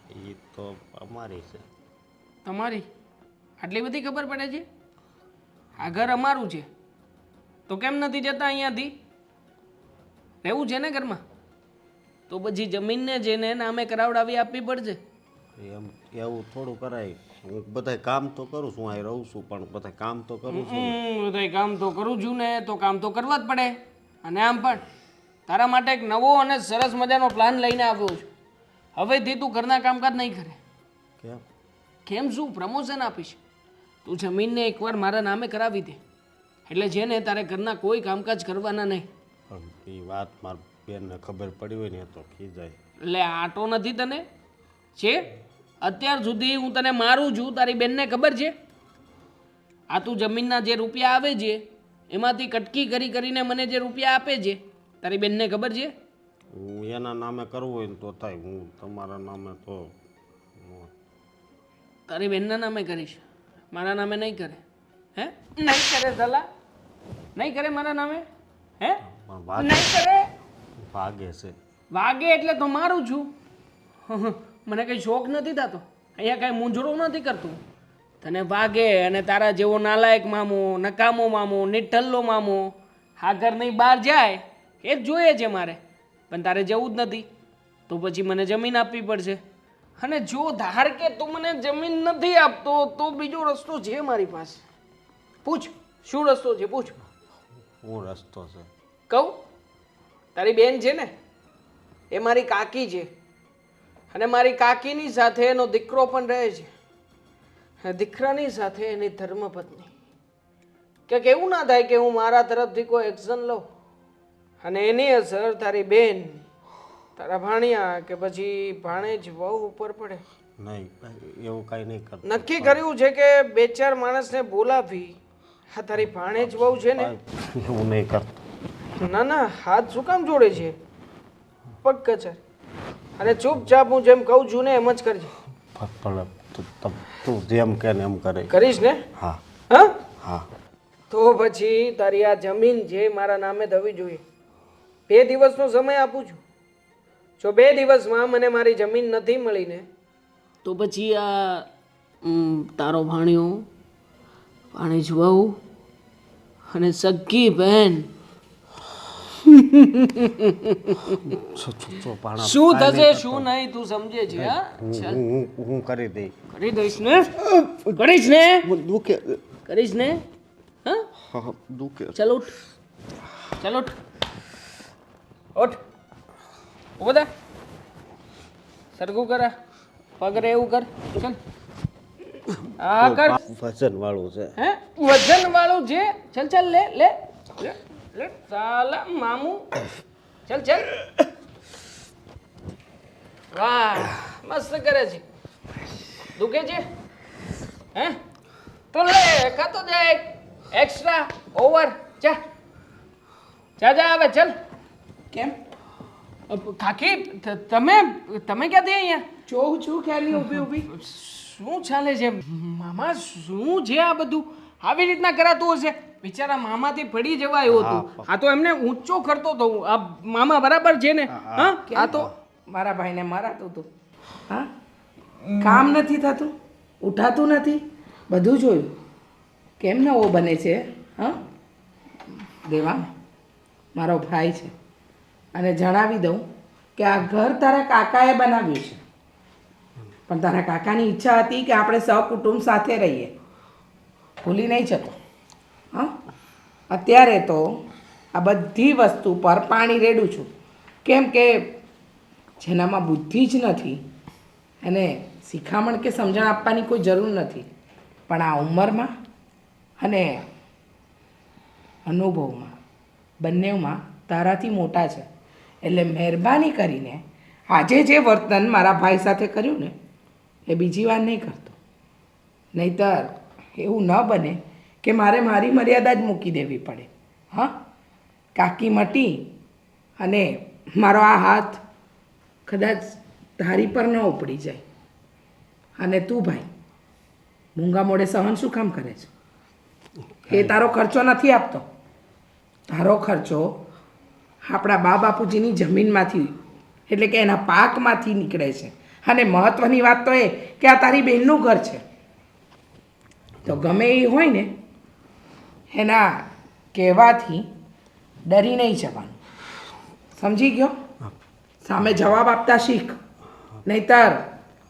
એ તો અમારી છે. તમારી? આટલી બધી ખબર પડે છે? આ ઘર અમારું છે તો કેમ નથી જતા અહીંયાથી? રહેવું છે ને ઘરમાં, તો પછી જમીનને જેને નામે કરાવડાવી આપવી પડશે. એમ એવું થોડું કરાય. હું બધાય કામ તો કરું છું, અહીં રહું છું પણ બધાય કામ તો કરું છું ને. બધાય કામ તો કરું છું ને, તો કામ તો કરવા જ પડે. અને આમ પણ તારા માટે એક નવો અને સરસ મજાનો પ્લાન લઈને આવ્યો છું. હવેથી તું ઘરના કામકાજ નહીં કરે. કેમ? કેમ શું? પ્રમોશન આપીશ. તું જમીનને એકવાર મારા નામે કરાવી દે, એટલે છે ને તારે ઘરના કોઈ કામકાજ કરવાના નહીં. પણ એ વાત મારા બેનને ખબર પડી હોય ને તો ખીજાય. એટલે આટો નથી તને છે? અત્યાર સુધી હું તને મારું છું, તારી બેનને ખબર છે? આ તું જમીનના જે રૂપિયા આવે છે એમાંથી કટકી કરી કરીને મને જે રૂપિયા આપે છે, તારી બેનને ખબર છે? હું એના નામે કરવું હોય ને તો થાય, હું તમારા નામે તો તારી બેનના નામે કરીશ, મારા નામે નહીં કરે. હે? નહીં કરે સલા? નહીં કરે મારા નામે? હે? પણ નહીં કરે? ભાગે છે. વાગે એટલે તો મારું છું. મને કંઈ શોખ નથી થતો, અહીંયા કાંઈ મૂંઝવણ નથી કરતું. તને વાગે અને તારા જેવો નાલાયક મામો, નકામો મામો, નિઠલ્લો મામો આ ઘરની બહાર જાય એ જ જોઈએ છે મારે. પણ તારે જવું જ નથી તો પછી મને જમીન આપવી પડશે. અને જો ધાર કે તું મને જમીન નથી આપતો તો બીજો રસ્તો છે મારી પાસે. પૂછ, શું રસ્તો છે? પૂછ. હું રસ્તો છે કહું? તારી બેન છે ને એ મારી કાકી છે, અને મારી કાકીની સાથે એનો દીકરો પણ રહે છે, અને દીકરાની સાથે એની ધર્મપત્ની. કે એવું ના થાય કે હું મારા તરફથી કોઈ એક્શન લઉં અને એની અસર તારી બેન, તારા ભાણિયા કે પછી ભાણેજ વહુ ઉપર પડે. નહીં, એવું કાંઈ નહીં કરતો. નક્કી કર્યું છે કે 2-4 માણસને બોલાવી. હા, તારી ભાણેજ વહુ છે ને, એવું નહીં કરતો. ના ના, હાથ શું કામ જોડે છે? પગ કચર અને ચૂપચાપ હું જેમ કહું છું ને એમ જ કરજે. પણ તું જેમ કે ને એમ કરે. કરીશ ને? હા હા, હા. તો પછી તારી આ જમીન છે મારા નામે થવી જોઈએ. 2 દિવસનો સમય આપું છું. જો 2 દિવસમાં મને મારી જમીન નથી મળી ને તો પછી આ તારો ભાણિયો, ભાણેજ વહુ અને સગી બહેન શું થશે શું નહીં તું સમજે છે? હા, ચાલ હું કરી દઈ. કરી દઈશ ને? કરીશ ને? દુખે. કરીશ ને? હા, હા, દુખે. ચાલ ઉઠ, ચાલ ઉઠ, ઉઠ, ઉભો થા, સરખું કરા, પગ રે એવું કર, ચાલ. હા કર. વજન વાળું છે. હે? વજન વાળું છે? ચાલ ચાલ, લે લે લે લે, સાલા મામુ, ચાલ ચાલ. વાહ, મસ્ત કરે છે. દુખે છે? હે? તો લે, ખાતો જાય એક્સ્ટ્રા ઓવર. જા જા જા, હવે ચાલ. કેમ? કાકી, તમે ક્યાંથી અહીંયા? જોઉં છું ક્યારની ઊભી ઊભી. શું ચાલે છે મામા? શું છે આ બધું? આવી રીતના કરાતું હશે? બિચારા મામાથી પડી જવાયું હતું. આ તો એમને ઊંચો કરતો હતો. આ મામા બરાબર છે ને? હા, આ તો મારા ભાઈને મરાતું હતું. હા, કામ નથી થતું, ઉઠાતું નથી, બધું જોયું. કેમ નવો બને છે? હા, દેવા મારો ભાઈ છે અને જણાવી દઉં કે આ ઘર તારા કાકાએ બનાવ્યું છે, પણ તારા કાકાની ઈચ્છા હતી કે આપણે સહકુટુંબ સાથે રહીએ. ભૂલી નહીં જતો. હા, અત્યારે તો આ બધી વસ્તુ પર પાણી રેડું છું. કેમ કે જેનામાં બુદ્ધિ જ નથી એને શિખામણ કે સમજણ આપવાની કોઈ જરૂર નથી, પણ આ ઉંમરમાં અને અનુભવમાં બંનેમાં તારાથી મોટા છે. એટલે મહેરબાની કરીને આજે જે વર્તન મારા ભાઈ સાથે કર્યું ને એ બીજી વાર નહીં કરતો. નહીંતર એવું ન બને કે મારે મારી મર્યાદા જ મૂકી દેવી પડે. હા, કાકી મટી અને મારો આ હાથ કદાચ ધારી પર ન ઉપડી જાય. અને તું ભાઈ મૂંગા મોડે સહન શું કામ કરે છે? એ તારો ખર્ચો નથી આપતો. તારો ખર્ચો આપણા બા બાપુજીની જમીનમાંથી એટલે કે એના પાકમાંથી નીકળે છે. અને મહત્ત્વની વાત તો એ કે આ તારી બહેનનું ઘર છે. તો ગમે એ હોય ને એના કહેવાથી ડરી નહીં જવાનું. સમજી ગયો? સામે જવાબ આપતા શીખ. નહીંતર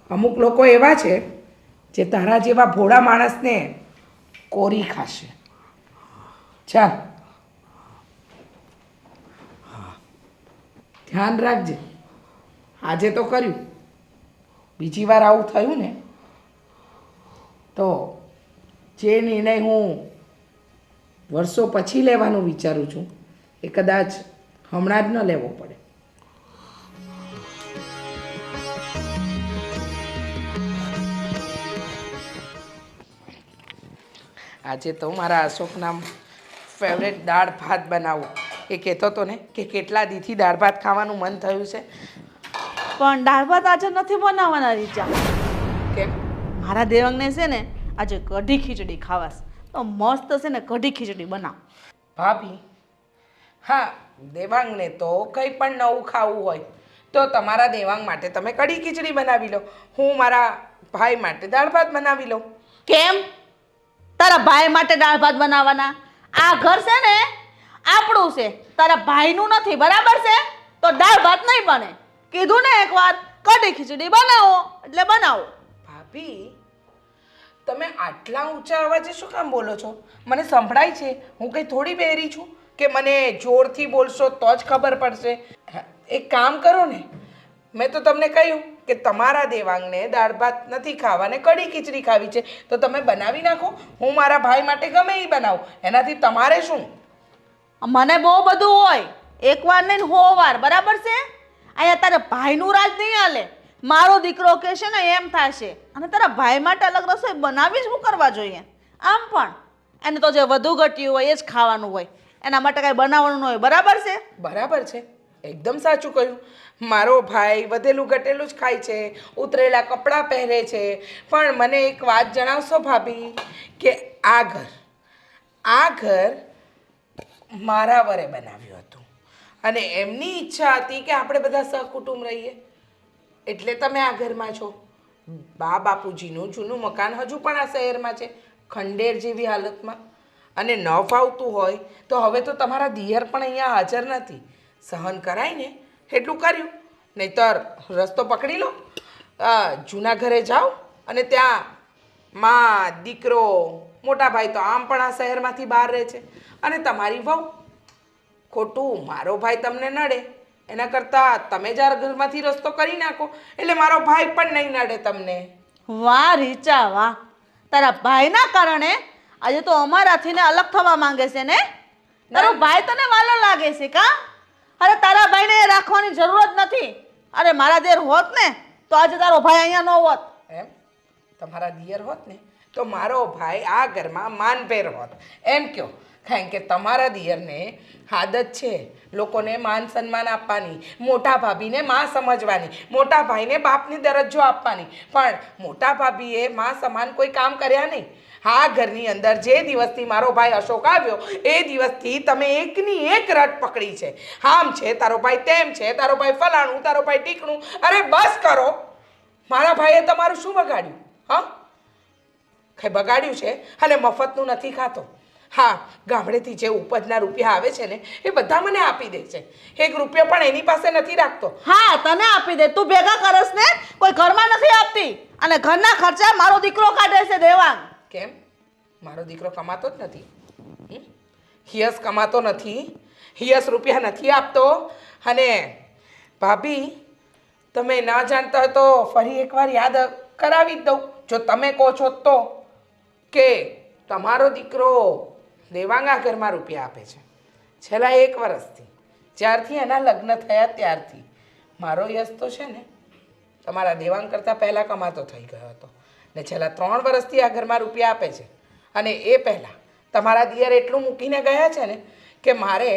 અમુક લોકો એવા છે જે તારા જેવા ભોળા માણસને કોરી ખાશે. ચાલ, ધ્યાન રાખજે. આજે તો કર્યું, બીજી વાર આવું થયું ને તો જે નિર્ણય હું વર્ષો પછી લેવાનું વિચારું છું એ કદાચ હમણાં જ ન લેવો પડે. આજે તો મારા અશોકના ફેવરેટ દાળ ભાત બનાવું. એ કહેતો હતો ને કે કેટલા દીથી દાળ ભાત ખાવાનું મન થયું છે. પણ દાળ ભાત આજે નથી બનાવવાના રીચા. કેમ? મારા દેવાંગને છે ને આજે કઢી ખીચડી ખાવાસ, તો મસ્ત છે ને કઢી ખીચડી બનાવ. ભાભી, હા, દેવાંગને તો કંઈ પણ નવું ખાવું હોય તો તમારા દેવાંગ માટે તમે કઢી ખીચડી બનાવી લો, હું મારા ભાઈ માટે દાળ ભાત બનાવી લઉં. કેમ તારા ભાઈ માટે દાળ ભાત બનાવવાના? આ ઘર છે ને આપણું છે, તારા ભાઈનું નથી, બરાબર છે? તો દાળ ભાત નહીં બને. કીધું ને એકવાર કઢી ખીચડી બનાવો એટલે બનાવો. ભાભી, તમે આટલા ઊંચા અવાજે શું કામ બોલો છો? મને સંભળાય છે. હું કંઈ થોડી બહેરી છું કે મને જોરથી બોલશો તો જ ખબર પડશે. એક કામ કરો ને, મેં તો તમને કહ્યું કે તમારા દેવાંગને દાળ ભાત નથી ખાવા ને કઢી ખીચડી ખાવી છે તો તમે બનાવી નાખો. હું મારા ભાઈ માટે ગમે એ બનાવું, એનાથી તમારે શું? મને બહુ બધું હોય, એકવાર નહીં ને 100 વાર, બરાબર છે? અહીંયા તારા ભાઈનું રાજ નહીં હાલે. મારો દીકરો કે છે ને એમ થશે, અને તારા ભાઈ માટે અલગ રસોઈ બનાવી જ શું કરવા જોઈએ? આમ પણ એને તો જે વધુ ઘટ્યું હોય એ જ ખાવાનું હોય, એના માટે કાંઈ બનાવવાનું ન હોય, બરાબર છે? બરાબર છે, એકદમ સાચું કહ્યું. મારો ભાઈ વધેલું ઘટેલું જ ખાય છે, ઉતરેલા કપડાં પહેરે છે. પણ મને એક વાત જણાવશો ભાભી કે આ ઘર મારા વરે બનાવ્યું હતું અને એમની ઈચ્છા હતી કે આપણે બધા સહકુટુંબ રહીએ, એટલે તમે આ ઘરમાં છો. બા બાપુજીનું જૂનું મકાન હજુ પણ આ શહેરમાં છે, ખંડેર જેવી હાલતમાં. અને ન ફાવતું હોય તો હવે તો તમારા દિયર પણ અહીંયા હાજર નથી. સહન કરાય ને એટલું કર્યું, નહીંતર રસ્તો પકડી લો, જૂના ઘરે જાઓ અને ત્યાં માં દીકરો, મોટા ભાઈ તો આમ પણ આ શહેરમાંથી બહાર રહે છે, અને તમારી વહુ. ખોટું મારો ભાઈ તમને નડે એના કરતાં તમે જ આ ઘરમાંથી રસ્તો કરી નાખો એટલે મારો ભાઈ પણ નહીં નડે તમને. વાહ રીચા વાહ, તારા ભાઈના કારણે આજે તો અમારાથી ને અલગ થવા માંગે છે ને? તારો ભાઈ તને વાલો લાગે છે કા? અરે તારા ભાઈને રાખવાની જરૂર જ નથી. અરે મારા દેર હોત ને તો આજે તારો ભાઈ અહીંયા ન હોત. એમ? તમારા દિયર હોત ને તો મારો ભાઈ આ ઘરમાં માનભેર હોત એમ કહો. કારણ કે તમારા દિયરને આદત છે લોકોને માન સન્માન આપવાની, મોટા ભાભીને માં સમજવાની, મોટા ભાઈને બાપની દરજ્જો આપવાની. પણ મોટા ભાભીએ માં સમાન કોઈ કામ કર્યા નહીં. આ ઘરની અંદર જે દિવસથી મારો ભાઈ અશોક આવ્યો એ દિવસથી તમે એકની એક રટ પકડી છે. આમ છે તારો ભાઈ, તેમ છે તારો ભાઈ, ફલાણું તારો ભાઈ, ટીકણું. અરે બસ કરો, મારા ભાઈએ તમારું શું બગાડ્યું? હા, કંઈ બગાડ્યું છે અને મફતનું નથી ખાતો. હા, ગામડેથી જે ઉપજના રૂપિયા આવે છે ને એ બધા મને આપી દે છે, 1 રૂપિયો પણ એની પાસે નથી રાખતો. હા, તને આપી દે, તું ભેગા કરસ ને, કોઈ ઘરમાં નથી આપતી. અને ઘરના ખર્ચા મારો દીકરો કાઢે છે દેવાંગ. કેમ? મારો દીકરો કમાતો જ નથી? હિયસ કમાતો નથી, હિયસ રૂપિયા નથી આપતો. અને ભાભી, તમે ના જાણતા હોય તો ફરી એકવાર યાદ કરાવી જ દઉં, જો તમે કહો છો તો, કે તમારો દીકરો દેવાંગા ઘરમાં રૂપિયા આપે છે છેલ્લા 1 વર્ષથી, જ્યારથી એના લગ્ન થયા ત્યારથી. મારો યશ તો છે ને તમારા દેવાંગ કરતાં પહેલાં કમાતો થઈ ગયો હતો ને છેલ્લા 3 વર્ષથી આ ઘરમાં રૂપિયા આપે છે. અને એ પહેલાં તમારા દિયર એટલું મૂકીને ગયા છે ને કે મારે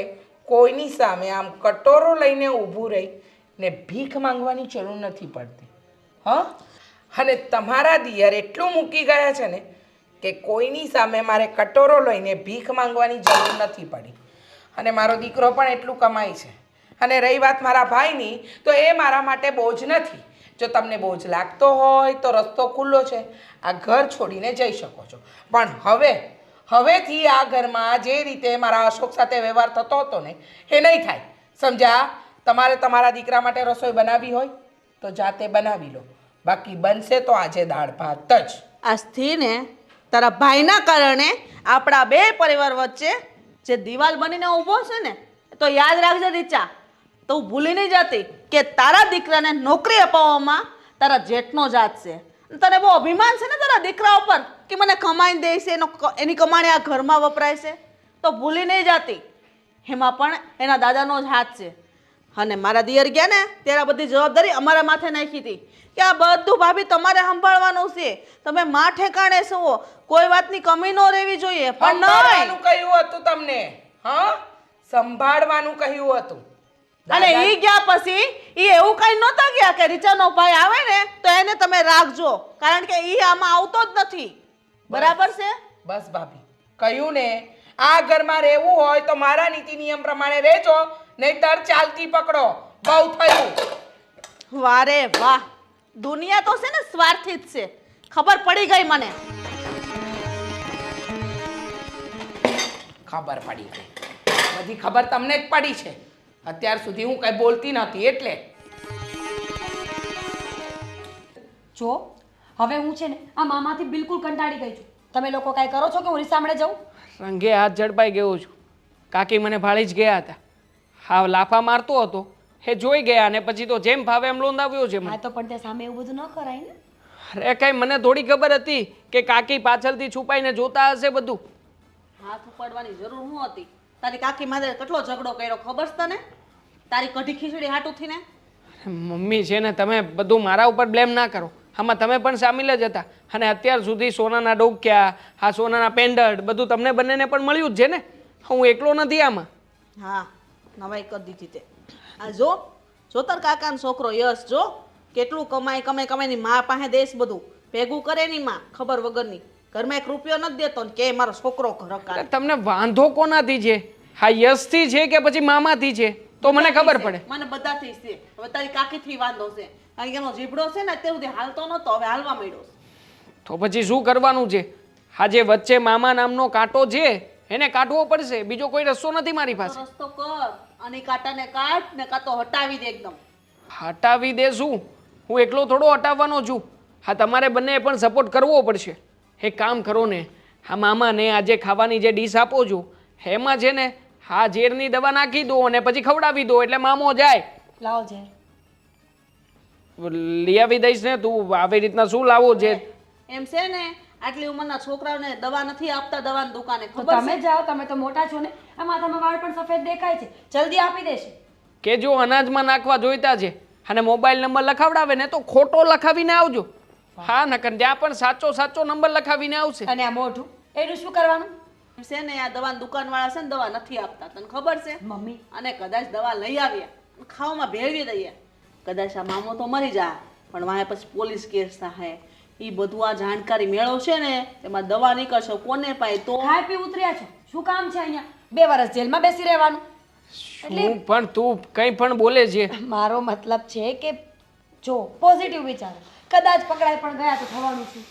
કોઈની સામે આમ કટોરો લઈને ઊભું રહી ને ભીખ માંગવાની જરૂર નથી પડતી. હા, અને તમારા દિયર એટલું મૂકી ગયા છે ને કે કોઈની સામે મારે કટોરો લઈને ભીખ માંગવાની જરૂર નથી પડી. અને મારો દીકરો પણ એટલું કમાય છે. અને રહી વાત મારા ભાઈની, તો એ મારા માટે બોજ નથી. જો તમને બોજ લાગતો હોય તો રસ્તો ખુલ્લો છે, આ ઘર છોડીને જઈ શકો છો. પણ હવેથી આ ઘરમાં જે રીતે મારા અશોક સાથે વ્યવહાર થતો હતો ને એ નહીં થાય, સમજ્યા? તમારે તમારા દીકરા માટે રસોઈ બનાવી હોય તો જાતે બનાવી લો, બાકી બનશે તો આજે દાળ ભાત જ. આજથી ને તારા ભાઈના કારણે આપણા 2 પરિવાર વચ્ચે જે દિવાલ બનીને ઊભો છે ને, તો યાદ રાખજે રીચા, તો ભૂલી નહીં જતી કે તારા દીકરાને નોકરી અપાવવામાં તારા જેઠનો જાત છે. તને બહુ અભિમાન છે ને તારા દીકરા ઉપર કે મને કમાઈને દે છે, એની કમાણી આ ઘરમાં વપરાય છે, તો ભૂલી નહીં જતી એમાં પણ એના દાદાનો જ હાથ છે. અને મારા દિયર ગયા ને ત્યારે આ બધી જવાબદારી અમારા માથે નાખી હતી કે આ બધું ભાભી તમારે સંભાળવાનું છે, તમે માં ઠેકાણે છો, કોઈ વાતની કમી ન રહેવી જોઈએ. પણ નહીં, સંભાળવાનું કહ્યું હતું તમને, હા સંભાળવાનું કહ્યું હતું. અને ઈ ગયા પછી ઈ એવું કઈ નહોતા ગયા કે રીચાનો ભાઈ આવે ને તો એને તમે રાખજો, કારણ કે ઈ આમાં આવતો જ નથી. બરાબર છે? બસ ભાભી કહ્યું ને, આ ઘરમાં રહેવું હોય તો મારા નીતિ નિયમ પ્રમાણે રહેજો, નહીતર ચાલતી પકડો. બહુ થયું. વારે વાહ, દુનિયા તો છે ને સ્વાર્થી જ છે, ખબર પડી ગઈ મને. ખબર પડી ગઈ, બધી ખબર તમને જ પડી છે. અત્યાર સુધી હું કઈ બોલતી નહોતી એટલે. જો હવે હું છે ને આ મામાથી બિલકુલ કંટાળી ગઈ છું. તમે લોકો કાંઈ કરો છો કે હું રીસામણે જાઉં? રંગે હાથ ઝડપાઈ ગયો છું. કાકી મને ભાળી જ ગયા હતા. હા, લાફા મારતો હતો એ જોઈ ગયા અને પછી તો જેમ ફાવે એમ લોંદાવ્યો છે મને. હા તો પણ તે સામે એવું બધું ન કરાય ને. અરે કઈ મને થોડી ખબર હતી કે કાકી પાછળથી છુપાઈને જોતા હશે બધું. હાથ ઉપાડવાની જરૂર શું હતી? તારી કાકી માથે કેટલો ઝઘડો કર્યો ખબર છે તને? તારી કઢી ખીચડી હાટુથી ને. મમ્મી છે ને, તમે બધું મારા ઉપર બ્લેમ ના કરો. આમાં તમે પણ સામેલ જ હતા. અને અત્યાર સુધી સોનાના ડોક્યા, આ સોનાના પેન્ડન્ટ બધું તમને બંનેને પણ મળ્યું જ છે ને. હું એકલો નથી આમાં. હા, નવાઈ કરી દીધી તે. આ જો તાર કાકાનો છોકરો યશ જો કેટલું કમાઈને મા પાસે દેશ બધું ભેગું કરે ની માં ખબર વગરની. ઘરમાં એક રૂપિયો નથી દેતો ને કે મારો છોકરો ઘર અરે કાઢે. તમને વાંધો કોનાથી છે? હા, યશથી છે કે પછી મામાથી છે તો મને ખબર પડે. મને બધાથી છે. હવે તારી કાકીથી વાંધો છે, કારણ કે એનો જીભડો છે ને અત્યાર સુધી હાલતો નતો, હવે હાલવા માંડ્યો છે. તો પછી શું કરવાનું છે? આ જે વચ્ચે મામા નામનો કાંટો છે એને કાઢવો પડશે. બીજો કોઈ રસ્તો નથી મારી પાસે. તો રસ્તો કર અને કાંટાને કાઢ ને કાં તો હટાવી દે એકદમ. હટાવી દે શું? હું એકલો થોડો હટાવવાનો છું. હા, તમારે બંને પણ સપોર્ટ કરવો પડશે. એક કામ કરો ને, આ મામાને આજે ખાવાની જે ડીશ આપો છો એમાં છે ને હા ઝેરની દવા નાખી દો અને પછી ખવડાવી દો એટલે મામો જાય. લાવો ઝેર. લઈ આવી દઈશ ને તું? આવી રીતના શું લાવો ઝેર? એમ છે ને આટલી ઉંમરના છોકરાઓને દવા નથી આપતા દવાની દુકાને, તો ખબર તમે જાઓ, તમે તો મોટા છો ને. આ માથામાં વાળ પણ સફેદ દેખાય છે, જલ્દી આપી દેશે. કે જો અનાજમાં નાખવા જોઈતા છે અને મોબાઈલ નંબર લખાવડાવે ને તો ખોટો લખાવીને આવજો. હા, નકર ત્યાં પણ સાચો નંબર લખાવીને આવશે. અને આ મોઢું એનું શું કરવાનું? એમ છે ને આ દવાની દુકાનવાળા છે ને દવા નથી આપતા, તને ખબર છે? મમ્મી અને કદાચ દવા લઈ આવ્યા ખાવામાં ભેળવી દઈએ, કદાચ આ મામો તો મરી જાય પણ વાંહે પછી પોલીસ કેસ થાય. એ બધું આ જાણકારી મેળવશે ને એમાં દવા નીકળશે કોને પાય તો. ખાઈ પી ઉતર્યા છો, શું કામ છે અહીંયા? 2 વર્ષ જેલમાં બેસી રહેવાનું. શું પણ તું કંઈ પણ બોલે છે? મારો મતલબ છે કે જો પોઝિટિવ વિચારો, કદાચ પકડાઈ પણ ગયા તો થવાનું શું?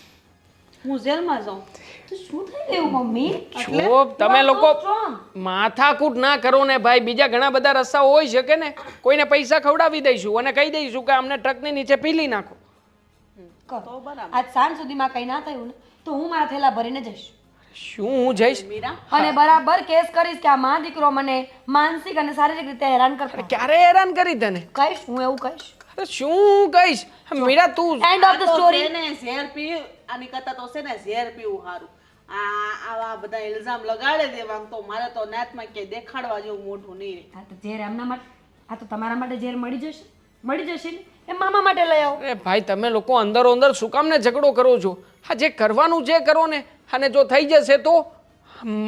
હું જેલમાં જાઉં તો શું થઈ ગયું મમ્મી? જો તમે લોકો strong. માથાકૂટ ના કરો ને ભાઈ. બીજા ઘણા બધા રસ્તાઓ હોઈ શકે ને. કોઈને પૈસા ખવડાવી દઈશું અને કહી દઈશું કે અમને ટ્રકની નીચે પીલી નાખો. કરો. તો બરાબર. આજ સાંજ સુધીમાં કંઈ ના થયું ને તો હું મારા થેલા ભરીને જઈશ શું હું જઈશ? મીરા અને બરાબર કેસ કરીશ કે આ માં દીકરો મને માનસિક અને શારીરિક રીતે હેરાન કરતો. ક્યારે હેરાન કરી તને? કહીશ, હું એવું કહીશ. અરે શું કહીશ? મીરા તું એન્ડ ઓફ ધ આ તો સ્ટોરી. છે ને ઝેર પી આની કરતા તો છે ને ઝેર પીવું સારું. આવા બધા ઇલ્ઝામ લગાડે દેવા તો મારે તો નાતમાં ક્યાંય દેખાડવા જેવું મોઢું નહીં રહે. આ તો ઝેર એમના માટે, આ તો તમારા માટે ઝેર મળી જશે ને એ મામા માટે લઈ આવો. અરે ભાઈ તમે લોકો અંદરો અંદર શું કામ ને ઝઘડો કરો છો? હા, જે કરવાનું છે કરો ને. અને જો થઈ જશે તો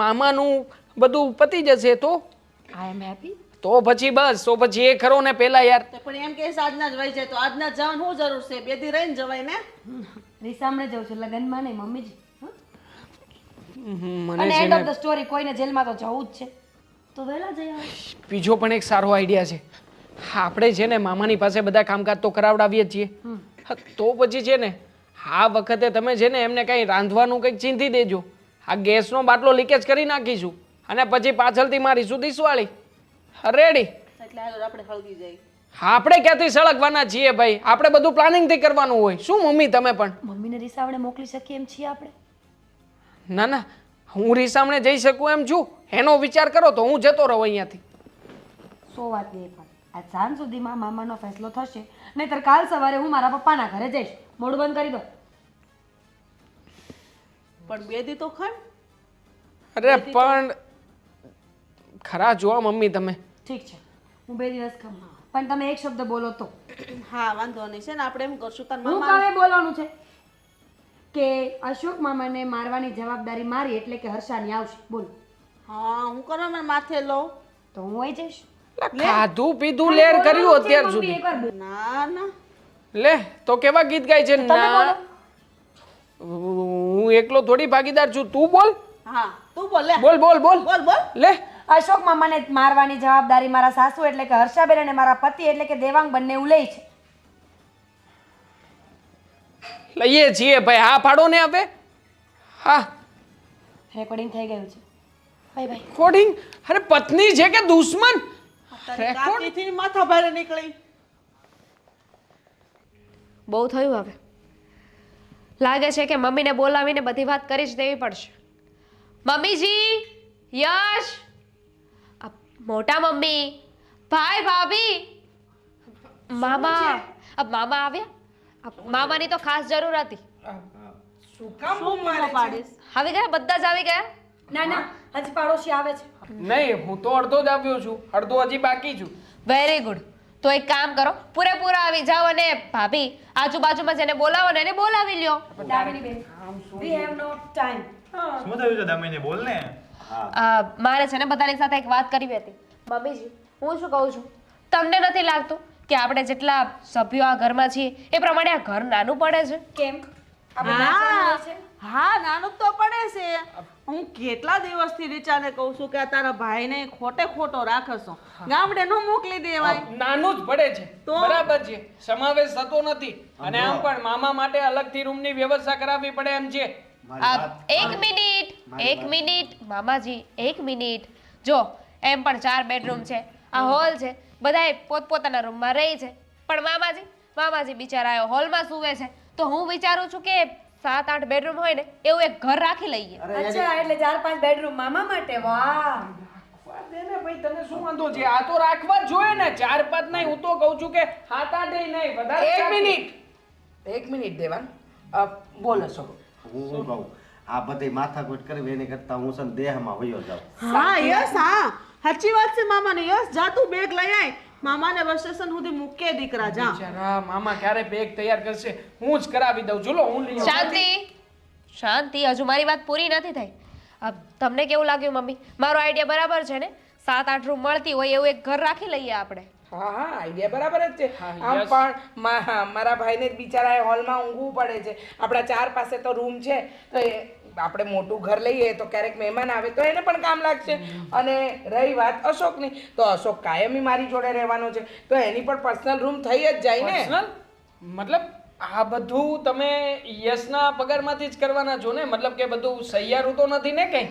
મામાનું બધું પતી જશે તો આઈ એમ હેપી. તો પછી બસ, તો પછી એ કરો ને પેલા યાર. તો પણ એમ કે આજના જ વહી જાય તો આજના જ જવાનું શું જરૂર છે? બે દી રહીને જવાય ને. રીસામણે જઉં છું, લગનમાં નહીં મમ્મીજી. મને અને છે એન્ડ ઓફ ને ધ સ્ટોરી કોઈને જેલમાં તો જવું જ છે તો વહેલા જઈ આવો. બીજો પણ એક સારો આઈડિયા છે. આપણે છે ને મામાની પાસે બધા કામકાજ તો કરાવડાવીએ જ છીએ. હા, તો પછી છે ને આ વખતે તમે છે ને એમને કંઈ રાંધવાનું કંઈક ચીંધી દેજો. આ ગેસનો બાટલો લીકેજ કરી નાખીશું અને પછી પાછળથી મારીશું દિસવાળી. રેડી? એટલે હાલો આપણે હળગી જાય. આપણે ક્યાંથી સળગવાના છીએ ભાઈ? આપણે બધું પ્લાનિંગથી કરવાનું હોય. શું મમ્મી તમે પણ? મમ્મીને રીસામણે મોકલી શકીએ એમ છીએ આપણે? ના ના, હું રીસામણે જઈ શકું એમ છું એનો વિચાર કરો તો હું જતો રહું અહીંયાથી. સો વાત નહીં પણ આજ સાંજ સુધીમાં મામાનો ફેસલો થશે, નહીંતર કાલ સવારે હું મારા પપ્પાના ઘરે જઈશ. મોઢું બંધ કરી દો. પણ બે દી તો ખાય. અરે પણ ખરા જોવા મમ્મી તમે. ઠીક છે, હું 2 દિવસ ખાઉં. પણ તમે એક શબ્દ બોલો તો હા વાંધો નહીં છે ને આપણે એમ કરશું તાર હું મામા કાવે બોલવાનું છે કે અશોક મામાને મારવાની જવાબદારી મારી એટલે કે હર્ષાની આવશે બોલ હા હું કરવા મને માથે લઉં તો હું આવી જઈશ ખાધું પીધું લેર કર્યું અત્યાર મમ્મી, સુધી એકવાર બોલ. ના ના લે તો કેવા ગીત ગાય છે ના હું એકલો થોડી ભાગીદાર છું તું બોલ હા તું બોલ લે બોલ બોલ બોલ બોલ બોલ લે અશોક મામાને મારવાની જવાબદારી મારા સાસુ એટલે કે હર્ષાબેન અને મારા પતિ એટલે કે દેવાંગ બંને લે છે લઈએ છીએ ભાઈ હા પાડો ને હવે હા રેકોર્ડિંગ થઈ ગયું છે બાય બાય કોડિંગ અરે પત્ની છે કે દુશ્મન તારી કાકીથી માથા ભારે નીકળી બહુ થયું હવે લાગે છે કે મમ્મીને બોલાવીને બધી વાત કરી જ દેવી પડશે મમ્મીજી યશ આ મોટા મમ્મી ભાઈ ભાભી મામા મામા આવ્યા મામાની તો ખાસ જરૂર હતી શું કામ શું બૂમો પાડીશ આવી ગયા બધા જ આવી ગયા ના ના હજી પાડોશી આવે છે નહીં હું તો અડધો જ આવ્યો છું અડધો હજી બાકી છું વેરી ગુડ તો એક કામ કરો પૂરેપૂરા આવી જાઓ અને ભાભી આજુબાજુમાં જેને બોલાવો ને એને બોલાવી લ્યો દામિની બેન વી હેવ નો ટાઈમ શું થયું છે દામિની બોલ ને મારે છે ને બધાની સાથે એક વાત કરવી હતી મમ્મીજી હું શું કહું છું તમને નથી લાગતું કે આપણે જેટલા સભ્યો આ ઘરમાં છીએ એ પ્રમાણે આ ઘર નાનું પડે છે કેમ હા હા નાનું તો પડે છે હું કેટલા દિવસથી રીચાને કહું છું કે આ તારા ભાઈને ખોટે ખોટો રાખશો ગામડે નો મોકલી દેવાય નાનું જ પડે છે તો? બરાબર છે સમાવેશ થતો નથી અને આમ પણ મામા માટે અલગથી રૂમની વ્યવસ્થા કરાવવી પડે એમ છે એક મિનિટ મામાજી એક મિનિટ જો એમ પણ 4 બેડરૂમ છે આ હોલ છે બધાય પોતપોતાના રૂમમાં રહે છે પણ મામાજી બિચારા હોલમાં સૂવે છે તો હું વિચારું છું કે 7-8 બેડરૂમ હોય ને એવું એક ઘર રાખી લઈએ અચ્છા એટલે 4-5 બેડરૂમ મામા માટે વાહ દે ને ભાઈ તને શું વાંધો છે આ તો રાખવા જ જોઈએ ને 4-5 નહીં હું તો કહું છું કે 7-8 નહીં વધારે એક મિનિટ દેવાંગ બોલ અશોક હું શું કહું આ બધી માથાકૂટ કરવી એની કરતા હું છે ને દેહમાં વયો જાઉં હા યસ હા સાચી વાત છે મામાને યસ જા તું બેગ લઈ આય મામાને બસ સ્ટેશન સુધી મૂકે દીકરા જા બિચારા મામા ક્યારે બેગ તૈયાર કરશે હું જ કરાવી દઉં ચલો હું લઈ આવું. શાંતિ હજુ મારી વાત પૂરી નથી થઈ તમને કેવું લાગ્યું મમ્મી મારો આઈડિયા બરાબર છે ને 7-8 રૂમ મળતી હોય એવું એક ઘર રાખી લઈએ આપણે હા આઈડિયા બરાબર જ છે હા, આમ yes. પણ મારા ભાઈને જ બિચારા હોલમાં ઊંઘવું પડે છે આપણા 4 પાસે તો રૂમ છે તો આપણે મોટું ઘર લઈએ તો ક્યારેક મહેમાન આવે તો એને પણ કામ લાગશે અને રહી વાત અશોકની તો અશોક કાયમી મારી જોડે રહેવાનો છે તો એની પણ પર્સનલ રૂમ થઈ જ જાય ને Personal? મતલબ આ બધું તમે યશના પગારમાંથી જ કરવાના છો ને મતલબ કે બધું સહિયારું તો નથી ને કઈ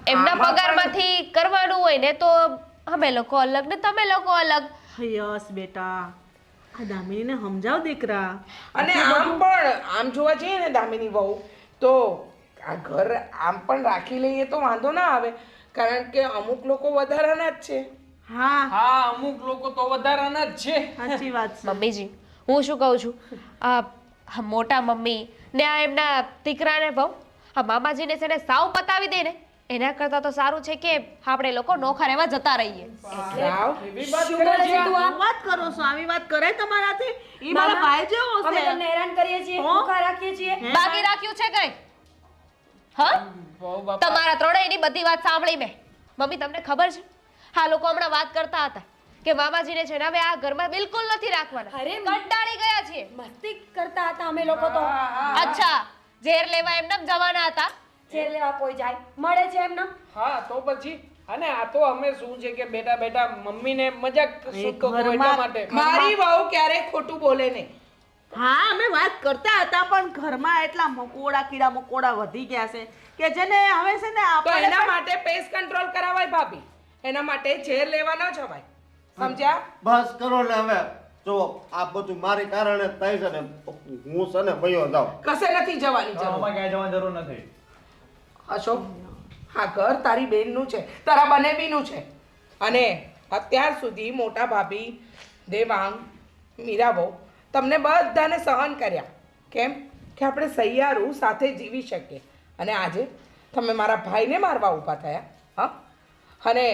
એમના પગારમાંથી કરવાનું હોય ને તો અમે લોકો અલગ ને તમે લોકો અલગ યસ બેટા આ દામિનીને સમજાવ દીકરા અને આમ જોવા જઈએ ને દામિની વહુ તો આ ઘર આમ પણ રાખી લઈએ તો વાંધો ના આવે કારણ કે અમુક લોકો વધારાના જ છે હા હા અમુક લોકો તો વધારાના જ છે સાચી વાત છે મમ્મીજી હું શું કહું છું આ મોટા મમ્મી ને આ એમના દીકરાને બહુ આ મામાજીને છે ને સાવ પતાવી દે ને એના કરતાં તો સારું છે કે આપણે લોકો નોખા રહેવા જતા રહીએ રાવ એવી વાત કરે છે શું વાત કરો છો આવી વાત કરે તમારાથી ઈ મારા ભાઈ જેવો અમે છે તમને હેરાન કરીએ છીએ ભૂખા રાખીએ છીએ બાકી રાખ્યું છે કઈ હા બહુ બાપા તમારા ત્રણેયની બધી વાત સાંભળી મેં મમ્મી તમને ખબર છે આ લોકો હમણાં વાત કરતા હતા કે મામાજીને છે ને હવે આ ઘરમાં બિલકુલ નથી રાખવાના અરે, કંટાળી ગયા છીએ મસ્તી કરતા હતા અમે લોકો તો અચ્છા ઝેર લેવા એમને જવાના હતા ચેર લેવા કોઈ જાય મળે છે એમના હા તો પછી અને આ તો અમે શું છે કે બેટા બેટા મમ્મીને મજાક સૂતો હતો એટલા માટે મારી વહુ ક્યારેય ખોટું બોલે નહીં હા અમે વાત કરતા હતા પણ ઘરમાં એટલા કીડા મકોડા વધી ગયા છે કે જેને હવે છે ને તો આપણે એના માટે પેસ્ટ કંટ્રોલ કરાવાય ભાભી એના માટે ઝેર લેવા ન જવાય સમજ્યા બસ કરો ને હવે જો આ બધું મારી કારણે જ થાય છે ને હું છે ને વયો જાઉં કશે નથી જવાની જરૂર આમાં ક્યાંય જવાની જરૂર નથી અશોક હા ઘર તારી બેનનું છે તારા બનેવીનું છે અને અત્યાર સુધી મોટા ભાભી દેવાંગ મીરાબહુ તમને બધાને સહન કર્યા કેમ કે આપણે સહિયારું સાથે જીવી શકીએ અને આજે તમે મારા ભાઈને મારવા ઊભા થયા હા અને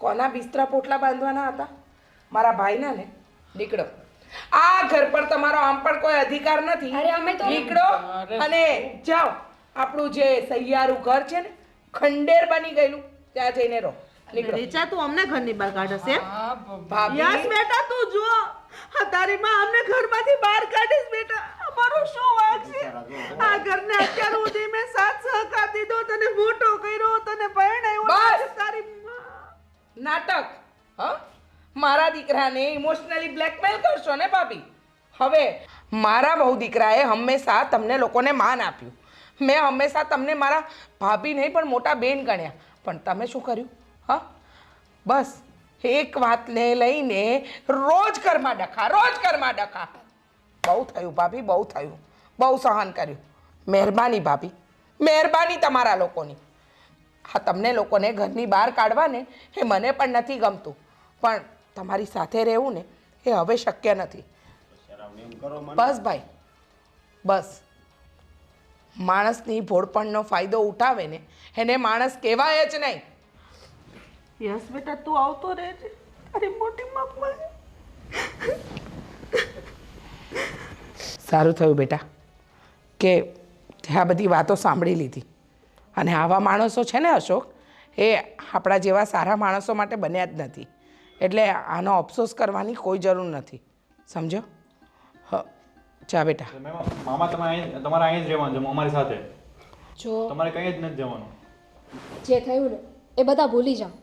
કોના બિસ્તરા પોટલા બાંધવાના હતા મારા ભાઈના ને નીકળો. આ ઘર પર તમારો આમ પણ કોઈ અધિકાર નથી. અરે અમે તો નીકળો અને જાઓ. આપણું જે સહિયારું ઘર છે ને ખંડેર બની ગયેલું ત્યાં જઈને રહો. નીકળો. રીચા તું અમને ઘરની બહાર કાઢશે એમ? ભાભી યસ બેટા તું જો આ તારી માં અમને ઘરમાંથી બહાર કાઢીશ બેટા. અમારું શું વાંક છે? આ ઘરને અત્યાર સુધી મેં સાથ સહકાર દીધો, તને મોટો કર્યો, તને પરણાવ્યો. બસ! તારી માં નાટક. હા, મારા દીકરાને ઇમોશનલી બ્લેકમેલ કરશો ને ભાભી? હવે મારા બહુ દીકરાએ હંમેશા તમને લોકોને માન આપ્યું. મેં હંમેશા તમને મારા ભાભી નહીં પણ મોટા બેન ગણ્યા. પણ તમે શું કર્યું? હા, બસ એક વાતને લઈને રોજ ઘરમાં ડખા, રોજ ઘરમાં ડખા. બહુ થયું ભાભી, બહુ થયું. બહુ સહન કર્યું. મહેરબાની ભાભી, મહેરબાની તમારા લોકોની. હા, તમને લોકોને ઘરની બહાર કાઢવા ને એ મને પણ નથી ગમતું, પણ તમારી સાથે રહેવું ને એ હવે શક્ય નથી. બસ ભાઈ, બસ. માણસની ભોળપણનો ફાયદો ઉઠાવે ને એને માણસ કહેવાય જ નહીં. યસ બેટા તું આવતો રહેજે તારી મોટી માં. સારું થયું બેટા કે તે આ બધી વાતો સાંભળી લીધી. અને આવા માણસો છે ને અશોક, એ આપણા જેવા સારા માણસો માટે બન્યા જ નથી. એટલે આનો અફસોસ કરવાની કોઈ જરૂર નથી, સમજો? હ, જા બેટા. મામા તમારે અહીં જ રહેવાનું છે અમારી સાથે. જો તમારે કંઈ જ નથી જવાનું. જે થયું ને એ બધા ભૂલી જાઓ.